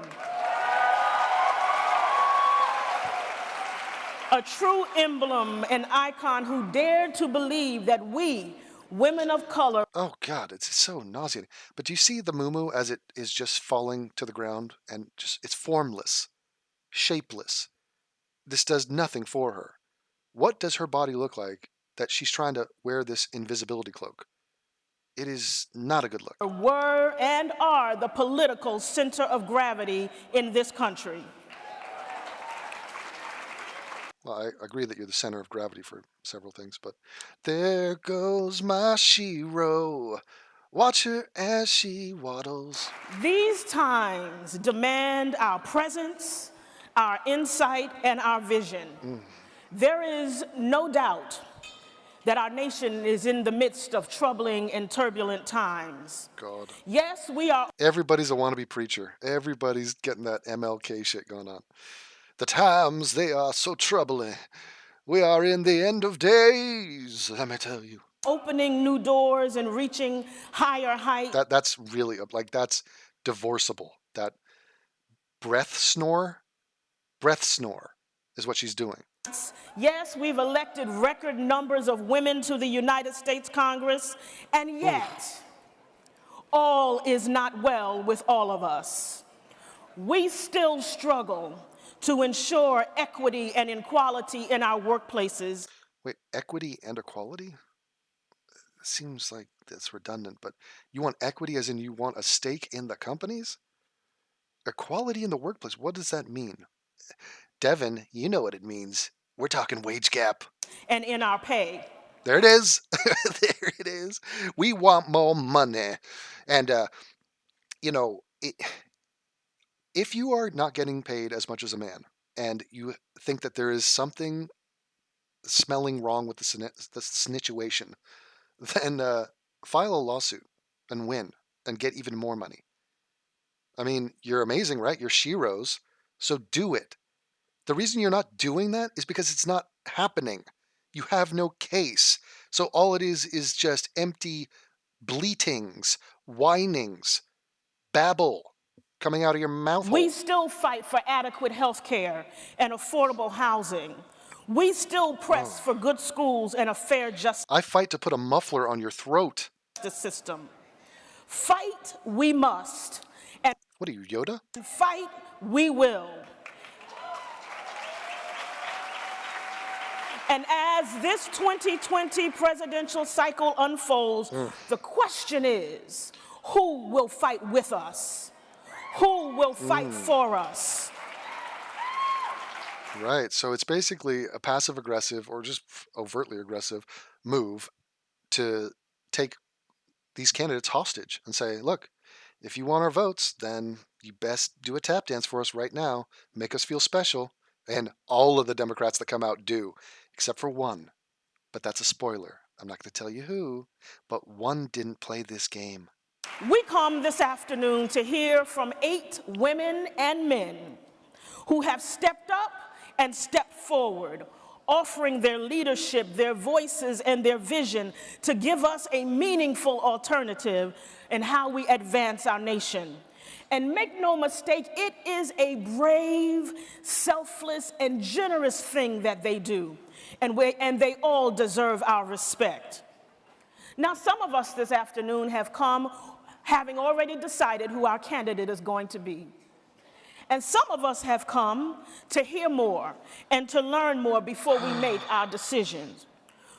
A true emblem, an icon who dared to believe that we, women of color. Oh, God, it's so nauseating. But do you see the muumuu as it is just falling to the ground and just, it's formless, shapeless. This does nothing for her. What does her body look like that she's trying to wear this invisibility cloak? It is not a good look. Were and are the political center of gravity in this country. Well, I agree that you're the center of gravity for several things, but there goes my Shiro. Watch her as she waddles. These times demand our presence, our insight, and our vision. There is no doubt that our nation is in the midst of troubling and turbulent times. God. Yes, we are. Everybody's a wannabe preacher. Everybody's getting that MLK shit going on. The times, they are so troubling. We are in the end of days, let me tell you. Opening new doors and reaching higher heights. That's really, like, that's divorceable. That breath snore is what she's doing. Yes, we've elected record numbers of women to the United States Congress, and yet all is not well with all of us. We still struggle to ensure equity and equality in our workplaces. Wait, equity and equality? Seems like that's redundant, but you want equity as in you want a stake in the companies? Equality in the workplace, what does that mean? Devin, you know what it means. We're talking wage gap. And in our pay. There it is. There it is. We want more money. And, you know, if you are not getting paid as much as a man and you think that there is something smelling wrong with the situation, then file a lawsuit and win and get even more money. I mean, you're amazing, right? You're Shiros, so do it. The reason you're not doing that is because it's not happening. You have no case. So all it is just empty bleatings, whinings, babble coming out of your mouth hole. We still fight for adequate health care and affordable housing. We still press for good schools and a fair justice I fight to put a muffler on your throat. system. Fight we must, and What are you, Yoda? fight we will. And as this 2020 presidential cycle unfolds, the question is, who will fight with us? Who will fight for us? Right. So it's basically a passive aggressive or just overtly aggressive move to take these candidates hostage and say, look, if you want our votes, then you best do a tap dance for us right now. Make us feel special. And all of the Democrats that come out do, except for one. But that's a spoiler. I'm not going to tell you who, but one didn't play this game. We come this afternoon to hear from 8 women and men who have stepped up and stepped forward, offering their leadership, their voices, and their vision to give us a meaningful alternative in how we advance our nation. And make no mistake, it is a brave, selfless, and generous thing that they do. And they all deserve our respect. Now, some of us this afternoon have come having already decided who our candidate is going to be. And some of us have come to hear more and to learn more before we make our decisions.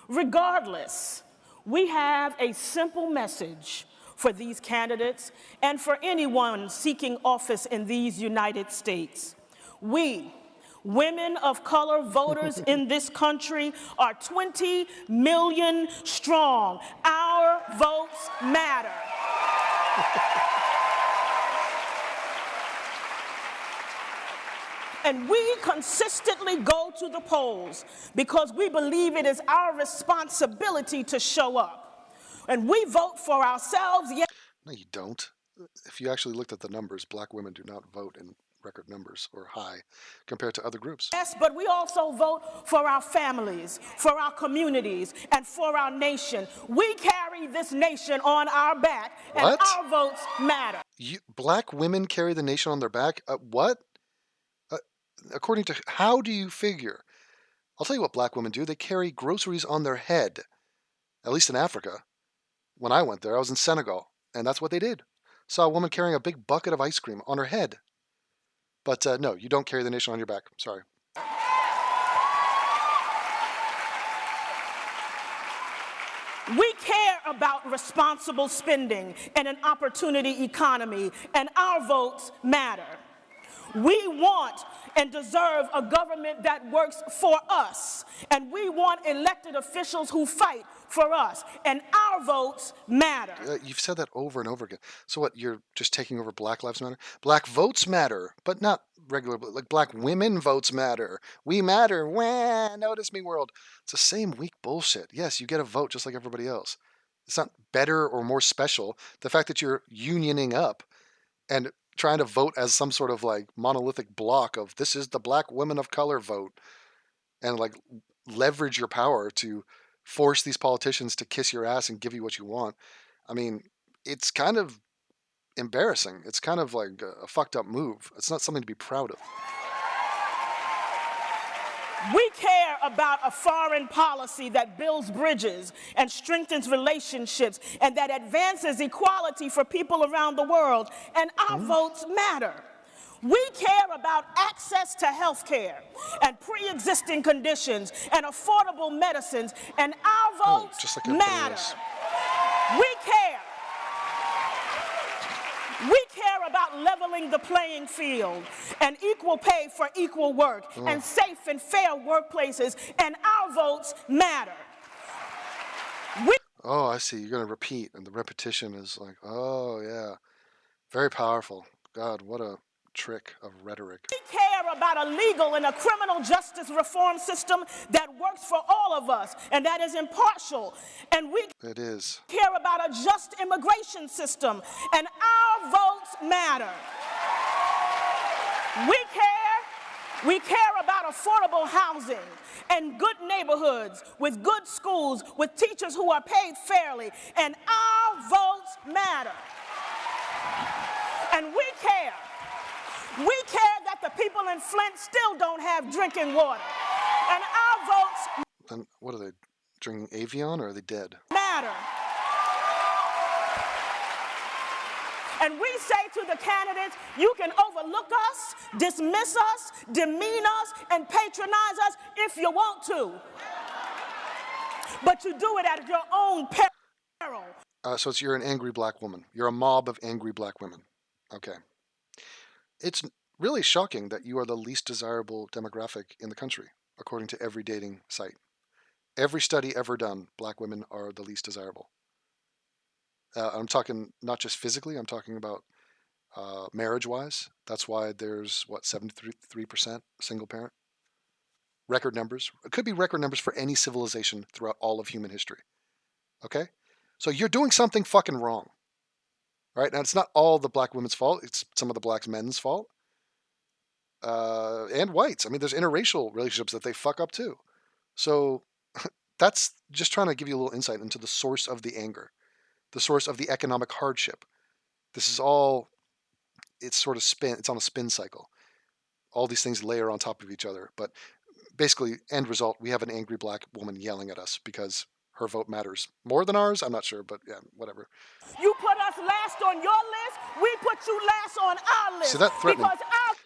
Regardless, we have a simple message for these candidates and for anyone seeking office in these United States. We, women of color voters in this country, are 20 million strong. Our votes matter. And we consistently go to the polls because we believe it is our responsibility to show up. And we vote for ourselves. No, you don't. If you actually looked at the numbers, black women do not vote in record numbers or high compared to other groups. Yes, but we also vote for our families, for our communities, and for our nation. We carry this nation on our back, and What? our votes matter. Black women carry the nation on their back? What? According to how do you figure? I'll tell you what black women do. They carry groceries on their head, at least in Africa. When I went there, I was in Senegal, and that's what they did. Saw a woman carrying a big bucket of ice cream on her head. But no, you don't carry the nation on your back. Sorry. We care about responsible spending and an opportunity economy, and our votes matter. We want and deserve a government that works for us, and we want elected officials who fight for us, and our votes matter. You've said that over and over again. So what, you're just taking over Black Lives Matter? Black votes matter, but not regular, like black women votes matter. We matter. Wah, notice me world. It's the same weak bullshit. Yes, you get a vote just like everybody else. It's not better or more special. The fact that you're unioning up and trying to vote as some sort of like monolithic block of this is the black women of color vote and like leverage your power to force these politicians to kiss your ass and give you what you want. I mean, it's kind of embarrassing. It's kind of like a fucked up move. It's not something to be proud of. We care about a foreign policy that builds bridges and strengthens relationships and that advances equality for people around the world, and our votes matter. We care about access to health care and pre-existing conditions and affordable medicines, and our votes just like everybody matter. else. We care. We care about leveling the playing field and equal pay for equal work and safe and fair workplaces, and our votes matter. Oh, I see. You're going to repeat, and the repetition is like, oh, yeah. Very powerful. God, what a trick of rhetoric. We care about a legal and a criminal justice reform system that works for all of us and that is impartial. And we It is. care about a just immigration system, and our votes matter. We care about affordable housing and good neighborhoods with good schools, with teachers who are paid fairly, and our votes matter. And we care that the people in Flint still don't have drinking water, and our votes And what are they, drinking Avion, or are they dead? matter. And we say to the candidates, you can overlook us, dismiss us, demean us, and patronize us if you want to. But you do it at your own peril. So you're an angry black woman. You're a mob of angry black women. Okay. It's really shocking that you are the least desirable demographic in the country, according to every dating site. Every study ever done, black women are the least desirable. I'm talking not just physically, I'm talking about marriage-wise. That's why there's, 73% single parent? Record numbers. It could be record numbers for any civilization throughout all of human history. Okay? So you're doing something fucking wrong. Right? Now, it's not all the black women's fault. It's some of the black men's fault. And whites. I mean, there's interracial relationships that they fuck up too. So that's just trying to give you a little insight into the source of the anger, the source of the economic hardship. This is all, it's sort of it's on a spin cycle. All these things layer on top of each other. But basically, end result, we have an angry black woman yelling at us because her vote matters more than ours. I'm not sure, but yeah, whatever. You put us last on your list, we put you last on our list. See, that threatening. Because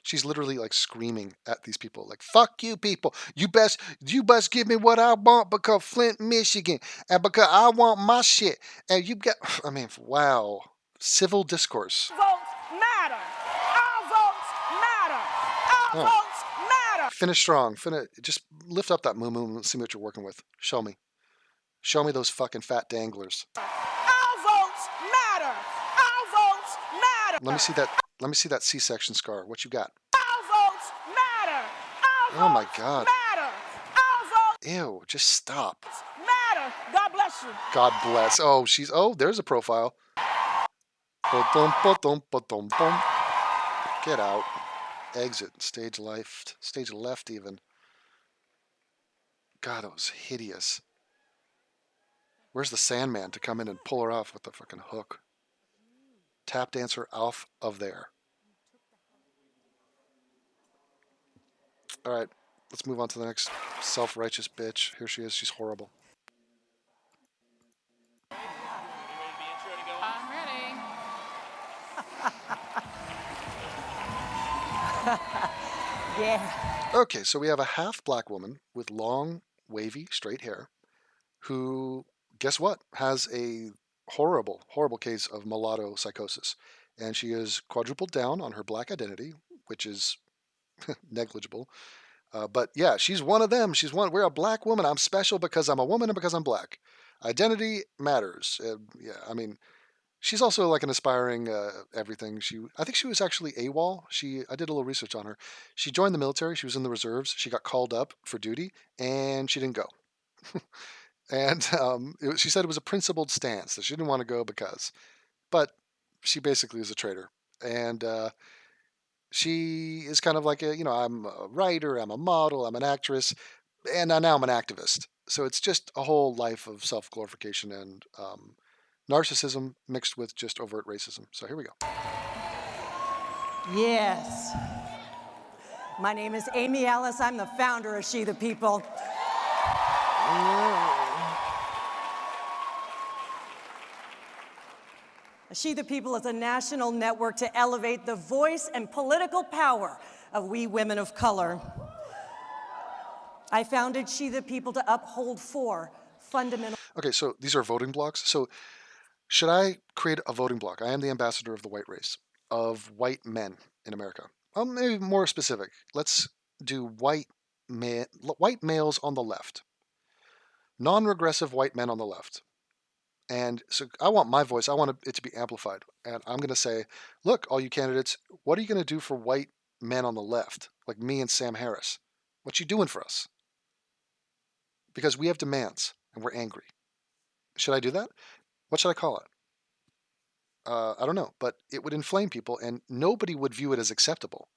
She's literally like screaming at these people, like, fuck you people. You best give me what I want because Flint, Michigan, and because I want my shit. And you got, I mean, wow. Civil discourse. our votes matter. Our votes matter. Our votes matter. Finish strong. Just lift up that moo-moo and see what you're working with. Show me. Show me those fucking fat danglers. Our votes matter. Our votes matter. Let me see that C-section scar. What you got? Our votes matter. Our Oh my votes God. matter. Our votes Ew, just stop. matter. God bless you. God bless. Oh, there's a profile. Ba-dum, ba-dum, ba-dum, bum. Get out. exit, stage left even. God, it was hideous. Where's the Sandman to come in and pull her off with the fucking hook? Tap dancer off of there. All right, let's move on to the next self-righteous bitch. Here she is. She's horrible. I'm ready. Yeah. Okay, so we have a half black woman with long, wavy, straight hair who, guess what, has a horrible, horrible case of mulatto psychosis. And she is quadrupled down on her black identity, which is negligible. But yeah, she's one of them. We're a black woman. I'm special because I'm a woman and because I'm black. Identity matters. Yeah, I mean, she's also like an aspiring everything. I think she was actually AWOL. I did a little research on her. She joined the military. She was in the reserves. She got called up for duty, and she didn't go. And she said it was a principled stance that she didn't want to go because, but she basically is a traitor. And she is kind of like I'm a writer, I'm a model, I'm an actress, and now I'm an activist. So it's just a whole life of self glorification and narcissism mixed with just overt racism. So here we go. Yes. My name is Amy Ellis. I'm the founder of She the People. She the People is a national network to elevate the voice and political power of we women of color. I founded She the People to uphold 4 fundamental. Okay, so these are voting blocks. So should I create a voting block? I am the ambassador of the white race, of white men in America. Maybe more specific. Let's do white males on the left, non-regressive white men on the left. And so I want my voice, I want it to be amplified. And I'm going to say, look, all you candidates, what are you going to do for white men on the left, like me and Sam Harris? What you doing for us? Because we have demands and we're angry. Should I do that? What should I call it? I don't know, but it would inflame people and nobody would view it as acceptable.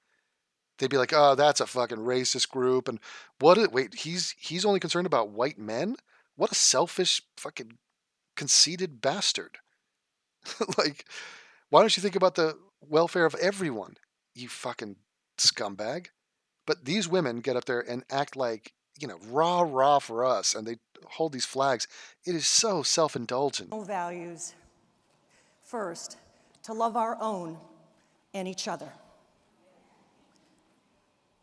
They'd be like, oh, that's a fucking racist group. And wait, he's only concerned about white men? What a selfish fucking conceited bastard. Like, why don't you think about the welfare of everyone, you fucking scumbag? But these women get up there and act like, rah, rah for us, and they hold these flags. It is so self-indulgent. Values. First, to love our own and each other.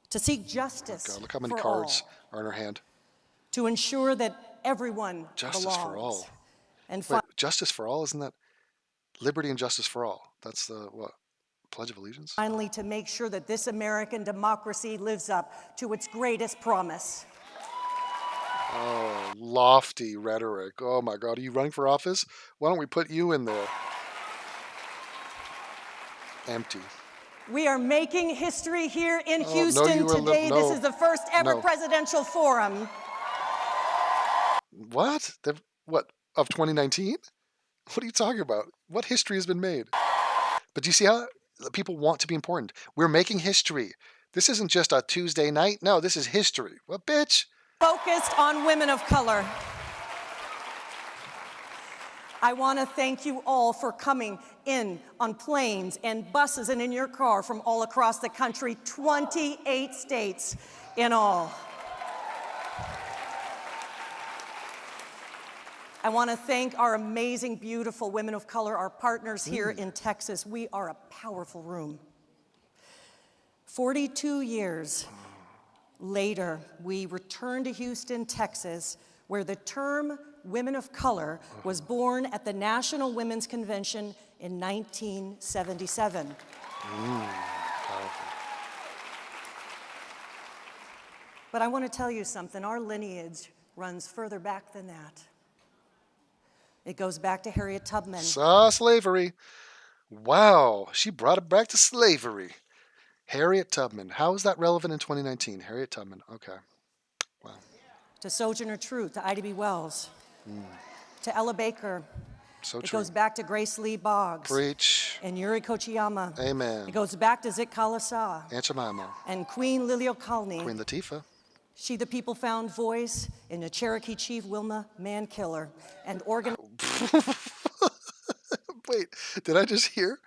To seek justice God, look how many for cards all. are in her hand. To ensure that everyone Justice belongs. for all. And Wait, justice for all? Isn't that liberty and justice for all? That's the, what, Pledge of Allegiance? finally, to make sure that this American democracy lives up to its greatest promise. Oh, lofty rhetoric. Oh my God, are you running for office? Why don't we put you in there? Empty. We are making history here in Oh, no, Houston you were today. no. This is the first ever No. presidential forum. What? What, of 2019? What are you talking about? What history has been made? But do you see how people want to be important? We're making history. This isn't just a Tuesday night. No, this is history. Well, bitch. Focused on women of color. I want to thank you all for coming in on planes and buses and in your car from all across the country, 28 states in all. I want to thank our amazing, beautiful women of color, our partners here in Texas. We are a powerful room. 42 years later, we returned to Houston, Texas, where the term women of color was born at the National Women's Convention in 1977. Powerful. But I want to tell you something. Our lineage runs further back than that. It goes back to Harriet Tubman. Slavery. Wow, she brought it back to slavery. Harriet Tubman. How is that relevant in 2019? Harriet Tubman. Okay. Wow. To Sojourner Truth, to Ida B. Wells, to Ella Baker, So It true. goes back to Grace Lee Boggs Preach. and Yuri Kochiyama. Amen. It goes back to Zik Khalasa Aunt Jemima. and Queen Liliuokalani. Queen Latifah. She the People found voice in the Cherokee Chief Wilma Mankiller and Wait, did I just hear?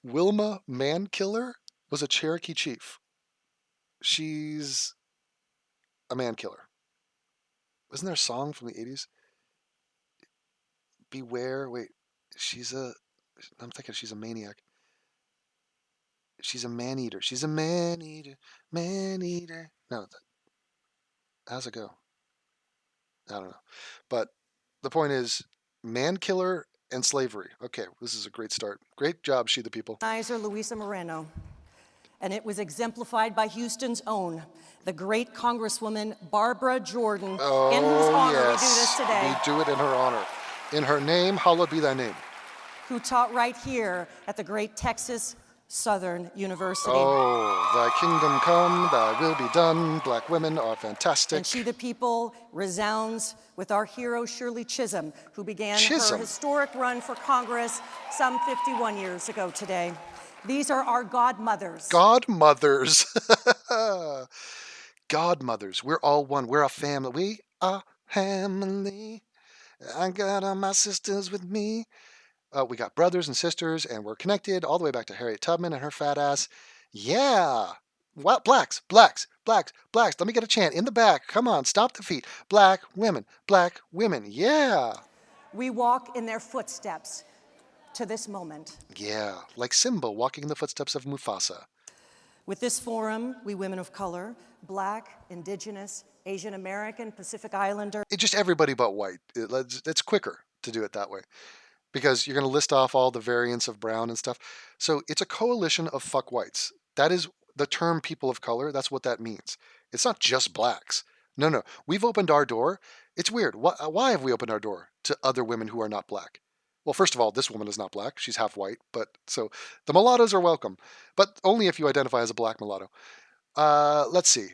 Wilma Mankiller was a Cherokee chief. She's a man killer. Wasn't there a song from the 80s? Beware. Wait, I'm thinking she's a maniac. She's a man eater. She's a man eater. Man eater. No, how's it go? I don't know. But the point is, man killer and slavery. Okay, this is a great start. Great job, She the People. organizer Luisa Moreno. And it was exemplified by Houston's own, the great Congresswoman Barbara Jordan, in whose honor we do this today, We do it in her honor. In her name, hallowed be thy name. who taught right here at the great Texas Southern University. Oh, thy kingdom come, thy will be done. Black women are fantastic. And She the People resounds with our hero Shirley Chisholm, who began Chisholm. her historic run for Congress some 51 years ago today. These are our godmothers. Godmothers. Godmothers. We're all one. We're a family. We are family. I got all my sisters with me. We got brothers and sisters, and we're connected all the way back to Harriet Tubman and her fat ass. Yeah. What? Blacks, blacks, blacks, blacks. Let me get a chant in the back. Come on, stop the feet. Black women, black women. Yeah. We walk in their footsteps to this moment. Yeah. Like Simba walking in the footsteps of Mufasa. With this forum, we women of color, Black, Indigenous, Asian American, Pacific Islander, It's just everybody but white. It's quicker to do it that way because you're going to list off all the variants of brown and stuff. So it's a coalition of fuck whites. That is the term people of color. That's what that means. It's not just blacks. No. We've opened our door. It's weird. Why have we opened our door to other women who are not black? Well, first of all, this woman is not black. She's half white. But so the mulattoes are welcome, but only if you identify as a black mulatto. Let's see.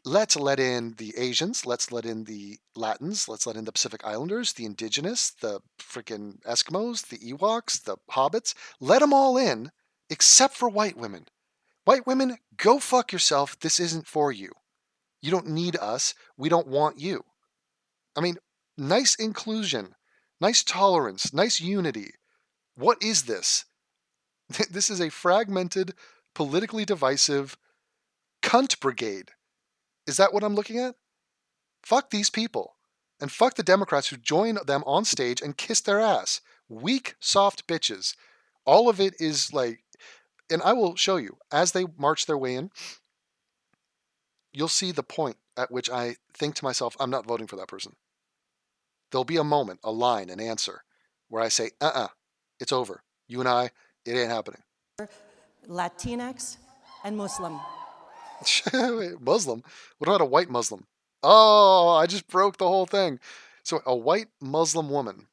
Let's let in the Asians. Let's let in the Latins. Let's let in the Pacific Islanders, the Indigenous, the freaking Eskimos, the Ewoks, the Hobbits. Let them all in, except for white women. White women, go fuck yourself. This isn't for you. You don't need us. We don't want you. I mean, nice inclusion, nice tolerance, nice unity. What is this? This is a fragmented, politically divisive cunt brigade. Is that what I'm looking at? Fuck these people. And fuck the Democrats who join them on stage and kiss their ass. Weak, soft bitches. All of it is like, and I will show you, as they march their way in, you'll see the point at which I think to myself, I'm not voting for that person. There'll be a moment, a line, an answer, where I say, it's over. You and I, it ain't happening. Latinx, and Muslim. Muslim? What about a white Muslim? Oh, I just broke the whole thing. So a white Muslim woman,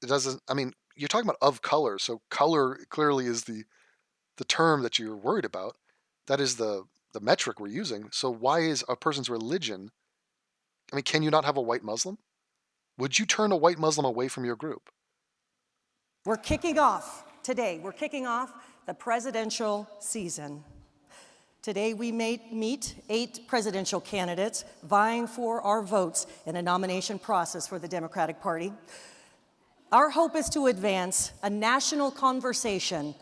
it doesn't, I mean, you're talking about of color, so color clearly is the term that you're worried about. That is the metric we're using. So why is a person's religion, I mean, can you not have a white Muslim? Would you turn a white Muslim away from your group? We're kicking off the presidential season. Today we meet 8 presidential candidates vying for our votes in a nomination process for the Democratic Party. Our hope is to advance a national conversation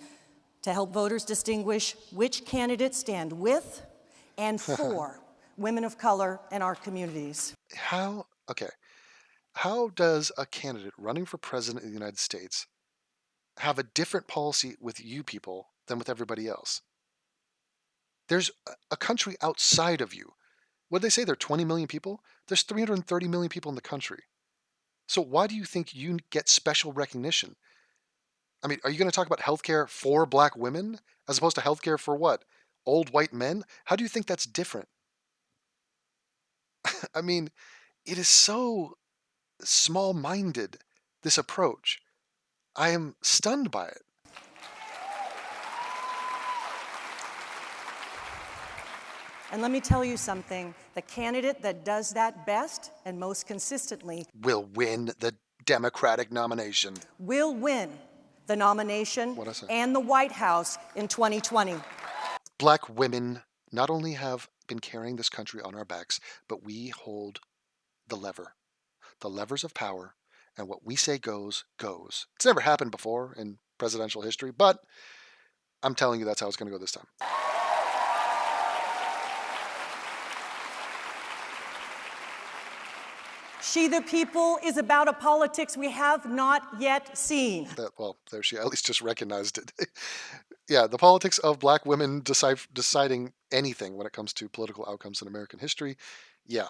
to help voters distinguish which candidates stand with and for women of color in our communities. How does a candidate running for president of the United States have a different policy with you people than with everybody else? There's a country outside of you. What did they say? There are 20 million people? There's 330 million people in the country. So why do you think you get special recognition? I mean, are you going to talk about healthcare for black women as opposed to healthcare for what? Old white men? How do you think that's different? I mean, it is so small-minded, this approach. I am stunned by it. And let me tell you something, the candidate that does that best and most consistently Will win the Democratic nomination. will win the nomination What'd I say? and the White House in 2020. Black women not only have been carrying this country on our backs, but we hold the levers of power, and what we say goes, goes. It's never happened before in presidential history, but I'm telling you that's how it's going to go this time. She the People is about a politics we have not yet seen. Well, there she at least just recognized it. Yeah, the politics of black women deciding anything when it comes to political outcomes in American history. Yeah,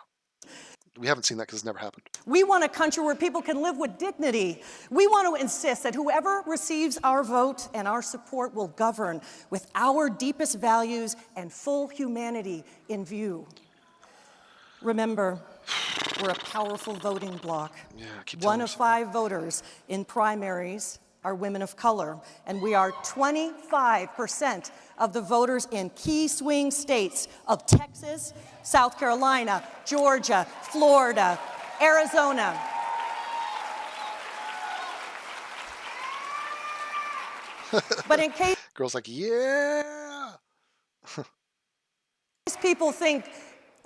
we haven't seen that because it's never happened. We want a country where people can live with dignity. We want to insist that whoever receives our vote and our support will govern with our deepest values and full humanity in view. Remember, we're a powerful voting bloc. Yeah, keep One telling of us. 5 voters in primaries are women of color, and we are 25% of the voters in key swing states of Texas, South Carolina, Georgia, Florida, Arizona. But in case Girls like, yeah. people think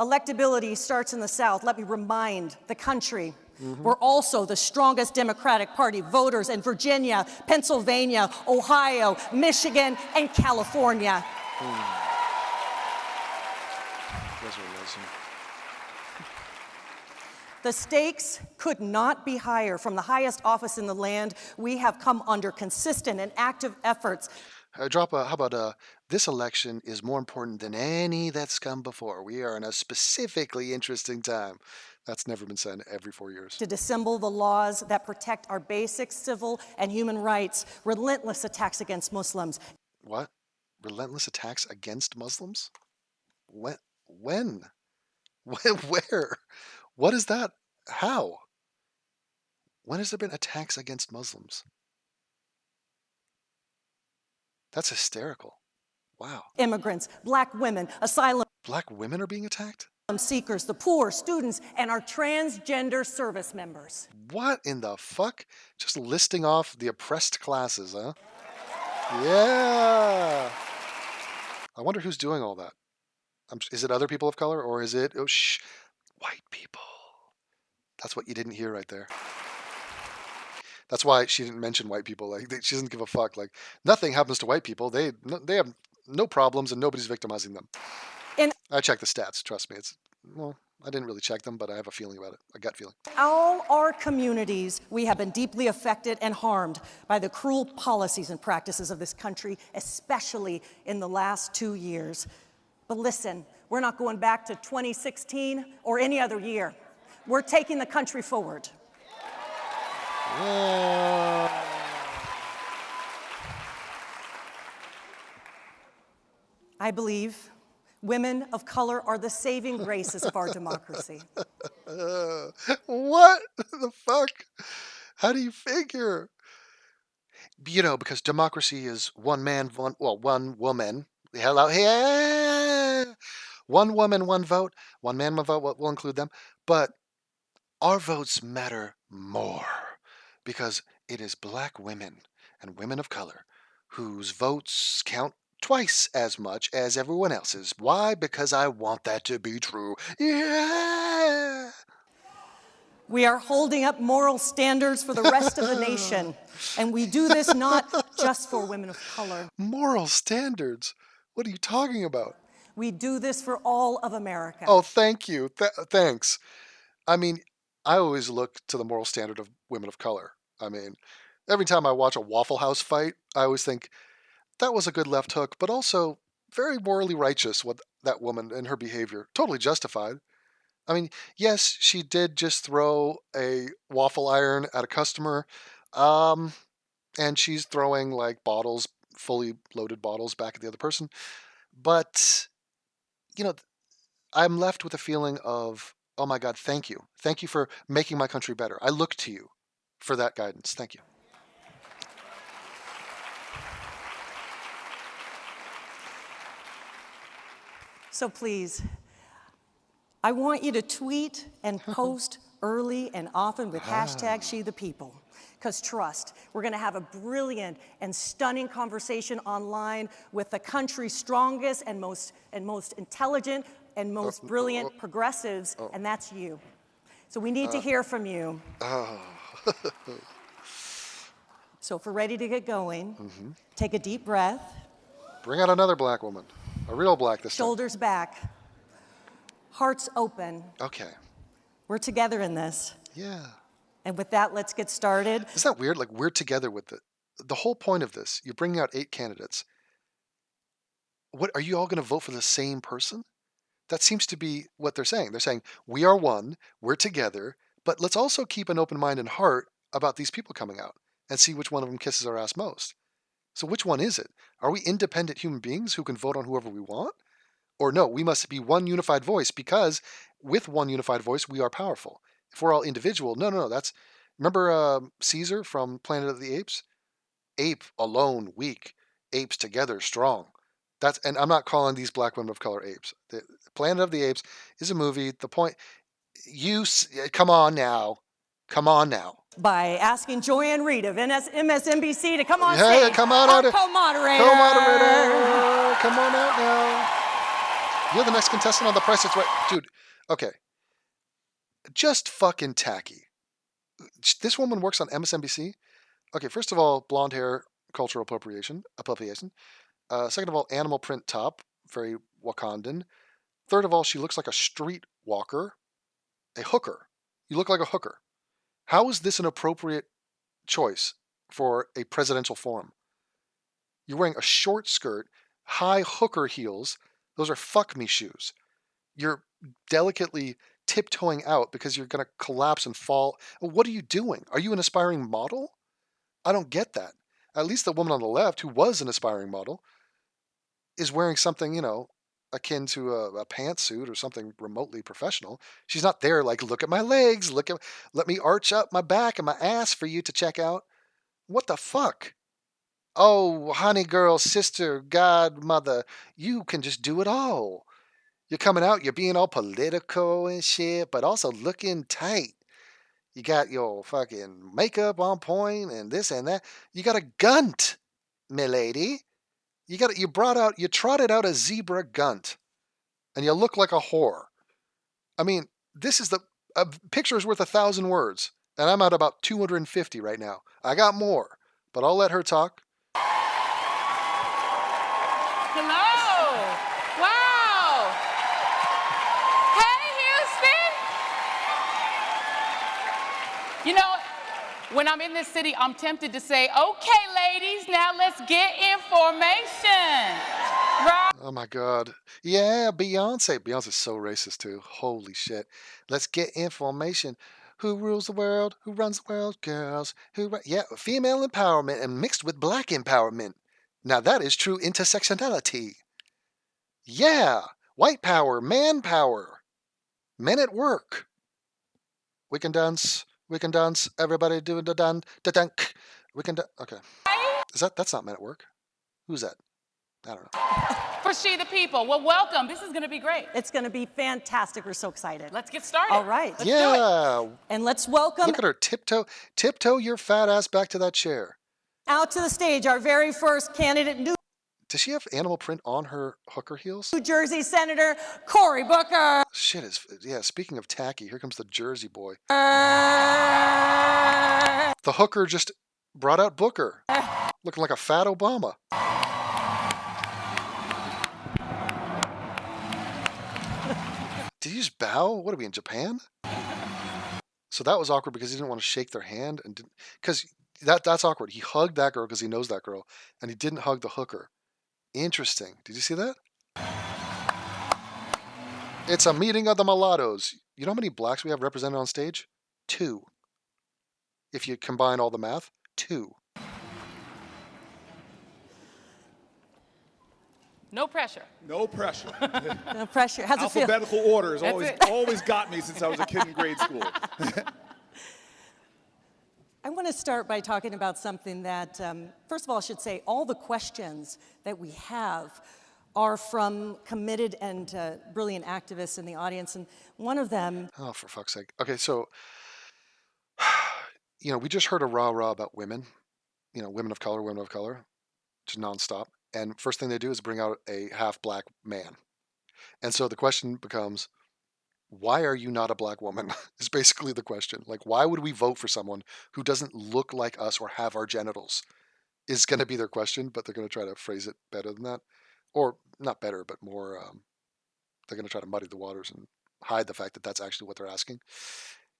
electability starts in the South, let me remind the country we're also the strongest Democratic Party voters in Virginia, Pennsylvania, Ohio, Michigan, and California. You guys are amazing. The stakes could not be higher. From the highest office in the land, we have come under consistent and active efforts. How about this election is more important than any that's come before. We are in a specifically interesting time. That's never been said every 4 years. To dissemble the laws that protect our basic civil and human rights, relentless attacks against Muslims. What? Relentless attacks against Muslims? When? When? Where? What is that? How? When has there been attacks against Muslims? That's hysterical. Wow. Immigrants, black women, asylum Black women are being attacked? seekers, the poor, students, and our transgender service members. What in the fuck? Just listing off the oppressed classes, huh? Yeah. I wonder who's doing all that. Is it other people of color or is it white people? That's what you didn't hear right there. That's why she didn't mention white people. Like she doesn't give a fuck. Like nothing happens to white people. They have no problems and nobody's victimizing them. In I checked the stats. Trust me. I didn't really check them, but I have a feeling about it. A gut feeling. all our communities, we have been deeply affected and harmed by the cruel policies and practices of this country, especially in the last 2 years. But listen, we're not going back to 2016 or any other year. We're taking the country forward. Yeah. I believe women of color are the saving graces of our democracy. What the fuck? How do you figure? Because democracy is one man, one woman. Hello, yeah. One woman, one vote. One man, one vote. We'll include them. But our votes matter more because it is black women and women of color whose votes count twice as much as everyone else's. Why? Because I want that to be true. Yeah. We are holding up moral standards for the rest of the nation. And we do this not just for women of color. Moral standards? What are you talking about? We do this for all of America. Oh, thank you. Thanks. I mean, I always look to the moral standard of women of color. I mean, every time I watch a Waffle House fight, I always think that was a good left hook, but also very morally righteous what that woman and her behavior. Totally justified. I mean, yes, she did just throw a waffle iron at a customer, and she's throwing like bottles, fully loaded bottles back at the other person. But, I'm left with a feeling of, oh my God, thank you. Thank you for making my country better. I look to you for that guidance. Thank you. So please, I want you to tweet and post early and often with hashtag She the People. Because trust, we're going to have a brilliant and stunning conversation online with the country's strongest and most intelligent and most brilliant progressives, and that's you. So we need to hear from you. So if we're ready to get going, take a deep breath. Bring out another black woman. A real black this time. Shoulders back. Hearts open. Okay. We're together in this. Yeah. And with that, let's get started. Isn't that weird? Like, we're together with the whole point of this. You're bringing out 8 candidates. What, are you all going to vote for the same person? That seems to be what they're saying. They're saying, we are one, we're together, but let's also keep an open mind and heart about these people coming out and see which one of them kisses our ass most. So which one is it? Are we independent human beings who can vote on whoever we want? Or no, we must be one unified voice, because with one unified voice, we are powerful. If we're all individual, no, that's, remember Caesar from Planet of the Apes? Ape alone, weak. Apes together, strong. That's, and I'm not calling these black women of color apes. The Planet of the Apes is a movie. The point, come on now. By asking Joanne Reed of MSNBC to come on Hey, stage. come on Our out. co-moderator. Come on out now. You're the next contestant on The Price Is Right. Dude, okay. Just fucking tacky. This woman works on MSNBC. Okay, first of all, blonde hair, cultural appropriation. Second of all, animal print top, very Wakandan. Third of all, she looks like a street walker, a hooker. You look like a hooker. How is this an appropriate choice for a presidential forum? You're wearing a short skirt, high hooker heels. Those are fuck me shoes. You're delicately tiptoeing out because you're going to collapse and fall. What are you doing? Are you an aspiring model? I don't get that. At least the woman on the left, who was an aspiring model, is wearing something, akin to a pantsuit or something remotely professional. She's not there like, look at my legs, let me arch up my back and my ass for you to check out. What the fuck? Oh, honey girl, sister, godmother, you can just do it all. You're coming out, you're being all political and shit, but also looking tight. You got your fucking makeup on point and this and that. You got a gunt, milady. You trotted out a zebra gunt, and you look like a whore. I mean, this is a picture is worth 1,000 words, and I'm at about 250 right now. I got more, but I'll let her talk. Hello. Wow. Hey, Houston. You know, when I'm in this city, I'm tempted to say, okay, ladies, now let's get information. Right? Oh my God. Yeah, Beyonce. Beyonce's so racist too. Holy shit. Let's get information. Who rules the world? Who runs the world? Girls. Yeah, female empowerment and mixed with black empowerment. Now that is true intersectionality. Yeah, white power, man power. Men at work. We can dance. Everybody do the dance. We can okay. That's not Men at Work. Who's that? I don't know. For She the People. Well, welcome. This is going to be great. It's going to be fantastic. We're so excited. Let's get started. All right. Let's do it. And let's welcome Look at her tiptoe your fat ass back to that chair. out to the stage our very first candidate, Does she have animal print on her hooker heels? New Jersey Senator Cory Booker. Shit is, yeah, speaking of tacky, here comes the Jersey boy. The hooker just brought out Booker, looking like a fat Obama. Did you just bow? What are we, in Japan? So that was awkward because he didn't want to shake their hand, and because that's awkward. He hugged that girl because he knows that girl, and he didn't hug the hooker. Interesting. Did you see that? It's a meeting of the mulattoes. You know how many blacks we have represented on stage? 2. If you combine all the math, 2. No pressure. No pressure. No pressure. How's it feel? Alphabetical order has That's always got me since I was a kid in grade school. I want to start by talking about something that, first of all, I should say all the questions that we have are from committed and brilliant activists in the audience, and one of them. Oh, for fuck's sake. Okay, so, we just heard a rah-rah about women, women of color, just nonstop. And first thing they do is bring out a half-black man. And so the question becomes, why are you not a black woman? Is basically the question. Like, why would we vote for someone who doesn't look like us or have our genitals? Is going to be their question, but they're going to try to phrase it better than that. Or not better, but more, they're going to try to muddy the waters and hide the fact that that's actually what they're asking.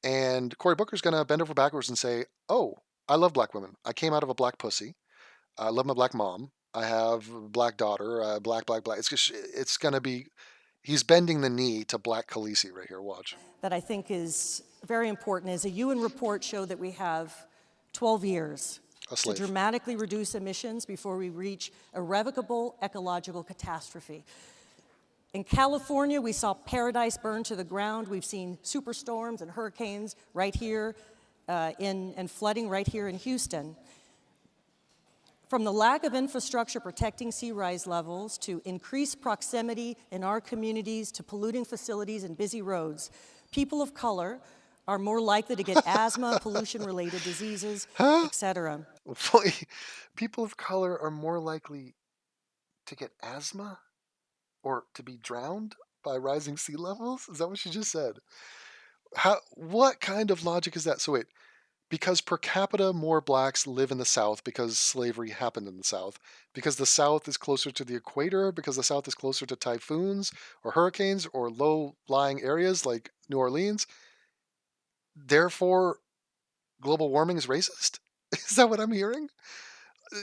And Cory Booker's going to bend over backwards and say, oh, I love black women. I came out of a black pussy. I love my black mom. I have a black daughter, black. It's going to be, he's bending the knee to Black Khaleesi right here. Watch. That I think is very important is a UN report showed that we have 12 years to dramatically reduce emissions before we reach irrevocable ecological catastrophe. In California, we saw paradise burn to the ground. We've seen superstorms and hurricanes right here and flooding right here in Houston. From the lack of infrastructure protecting sea rise levels to increased proximity in our communities to polluting facilities and busy roads, people of color are more likely to get asthma, pollution-related diseases, etc. People of color are more likely to get asthma or to be drowned by rising sea levels? Is that what she just said? What kind of logic is that? So wait, because per capita more blacks live in the South because slavery happened in the South, because the South is closer to the equator, because the South is closer to typhoons or hurricanes or low-lying areas like New Orleans, therefore global warming is racist? Is that what I'm hearing?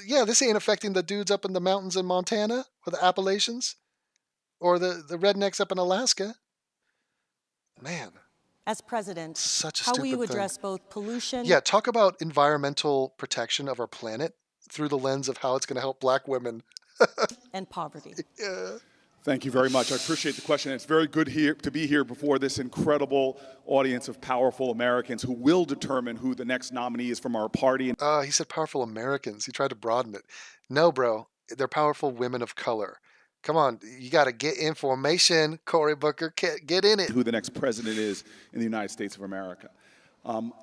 Yeah, this ain't affecting the dudes up in the mountains in Montana or the Appalachians or the rednecks up in Alaska. Man. As president, such a how will stupid you thing. address both pollution? Yeah, talk about environmental protection of our planet through the lens of how it's going to help black women. And poverty. Yeah. Thank you very much. I appreciate the question. It's very good to be here before this incredible audience of powerful Americans who will determine who the next nominee is from our party. He said powerful Americans. He tried to broaden it. No, bro. They're powerful women of color. Come on. You got to get information, Cory Booker. Get in it. Who the next president is in the United States of America.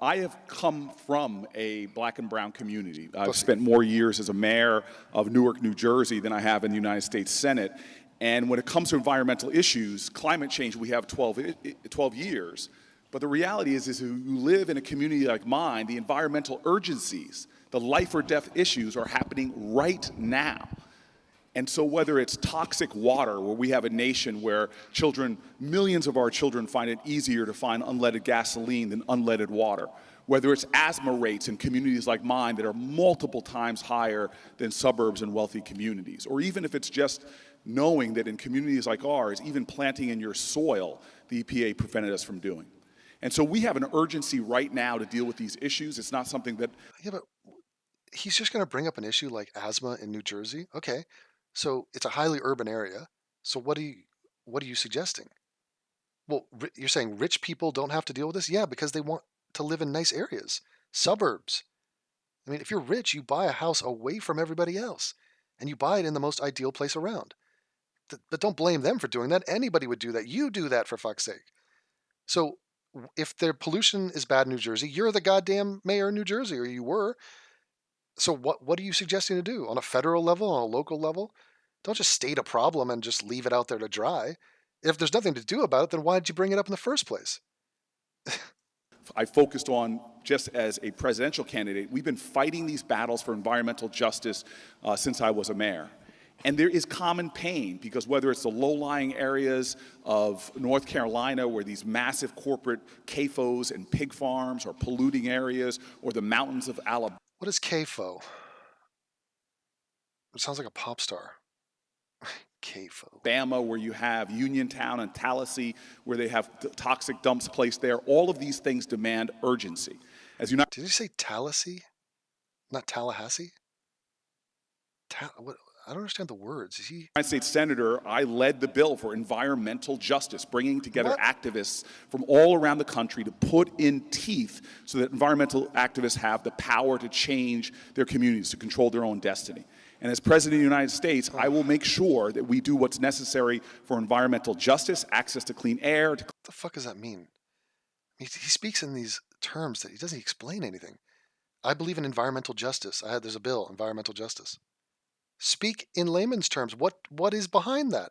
I have come from a black and brown community. I've spent more years as a mayor of Newark, New Jersey than I have in the United States Senate. And when it comes to environmental issues, climate change, we have 12 years. But the reality is you live in a community like mine, the environmental urgencies, the life or death issues are happening right now. And so whether it's toxic water, where we have a nation where millions of our children find it easier to find unleaded gasoline than unleaded water, whether it's asthma rates in communities like mine that are multiple times higher than suburbs and wealthy communities, or even if it's just knowing that in communities like ours, even planting in your soil, the EPA prevented us from doing. And so we have an urgency right now to deal with these issues. It's not something that... Yeah, but he's just going to bring up an issue like asthma in New Jersey? Okay, so it's a highly urban area. So what are you suggesting? Well, you're saying rich people don't have to deal with this? Yeah, because they want to live in nice areas, suburbs. I mean, if you're rich, you buy a house away from everybody else, and you buy it in the most ideal place around. But don't blame them for doing that. Anybody would do that. You do that, for fuck's sake. So if their pollution is bad in New Jersey, you're the goddamn mayor of New Jersey, or you were. So what are you suggesting to do on a federal level, on a local level? Don't just state a problem and just leave it out there to dry. If there's nothing to do about it, then why did you bring it up in the first place? I focused on, just as a presidential candidate, we've been fighting these battles for environmental justice since I was a mayor. And there is common pain, because whether it's the low-lying areas of North Carolina where these massive corporate CAFOs and pig farms are polluting areas, or the mountains of Alabama. What is CAFO? It sounds like a pop star. CAFO. Alabama, where you have Uniontown and Tallahassee, where they have toxic dumps placed there. All of these things demand urgency. Did you say Tallahassee? Not Tallahassee? What? I don't understand the words. Is he? United States Senator, I led the bill for environmental justice, bringing together activists from all around the country to put in teeth so that environmental activists have the power to change their communities, to control their own destiny. And as President of the United States, I will make sure that we do what's necessary for environmental justice, access to clean air. What the fuck does that mean? He speaks in these terms that he doesn't explain anything. I believe in environmental justice. There's a bill, environmental justice. Speak in layman's terms. What is behind that?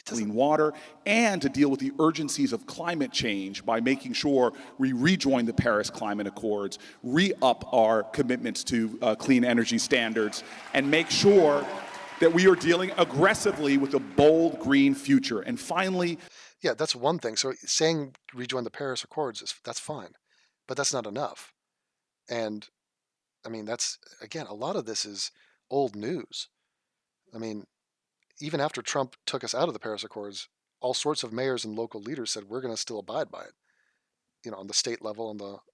Clean water, and to deal with the urgencies of climate change by making sure we rejoin the Paris Climate Accords, re-up our commitments to clean energy standards, and make sure that we are dealing aggressively with a bold green future. And finally, yeah, that's one thing. So saying rejoin the Paris Accords, that's fine, but that's not enough. And I mean, that's, again, a lot of this is old news. I mean, even after Trump took us out of the Paris Accords, all sorts of mayors and local leaders said we're going to still abide by it, on the state level,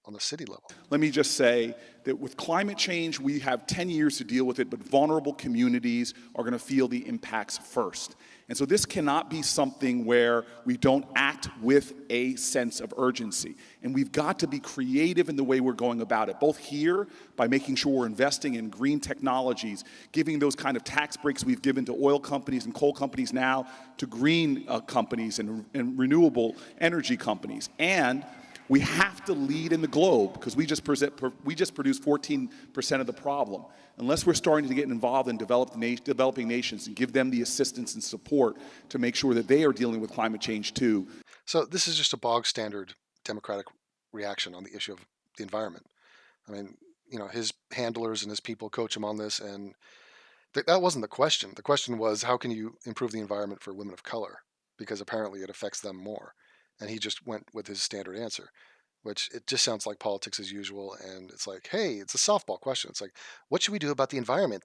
on the city level. Let me just say that with climate change, we have 10 years to deal with it, but vulnerable communities are going to feel the impacts first. And so this cannot be something where we don't act with a sense of urgency. And we've got to be creative in the way we're going about it, both here by making sure we're investing in green technologies, giving those kind of tax breaks we've given to oil companies and coal companies now to green companies and renewable energy companies. And we have to lead in the globe because we just produce 14% of the problem. Unless we're starting to get involved in developing nations and give them the assistance and support to make sure that they are dealing with climate change too. So this is just a bog standard Democratic reaction on the issue of the environment. I mean, his handlers and his people coach him on this, and that wasn't the question. The question was, how can you improve the environment for women of color? Because apparently it affects them more. And he just went with his standard answer, which it just sounds like politics as usual. And it's like, hey, it's a softball question. It's like, what should we do about the environment?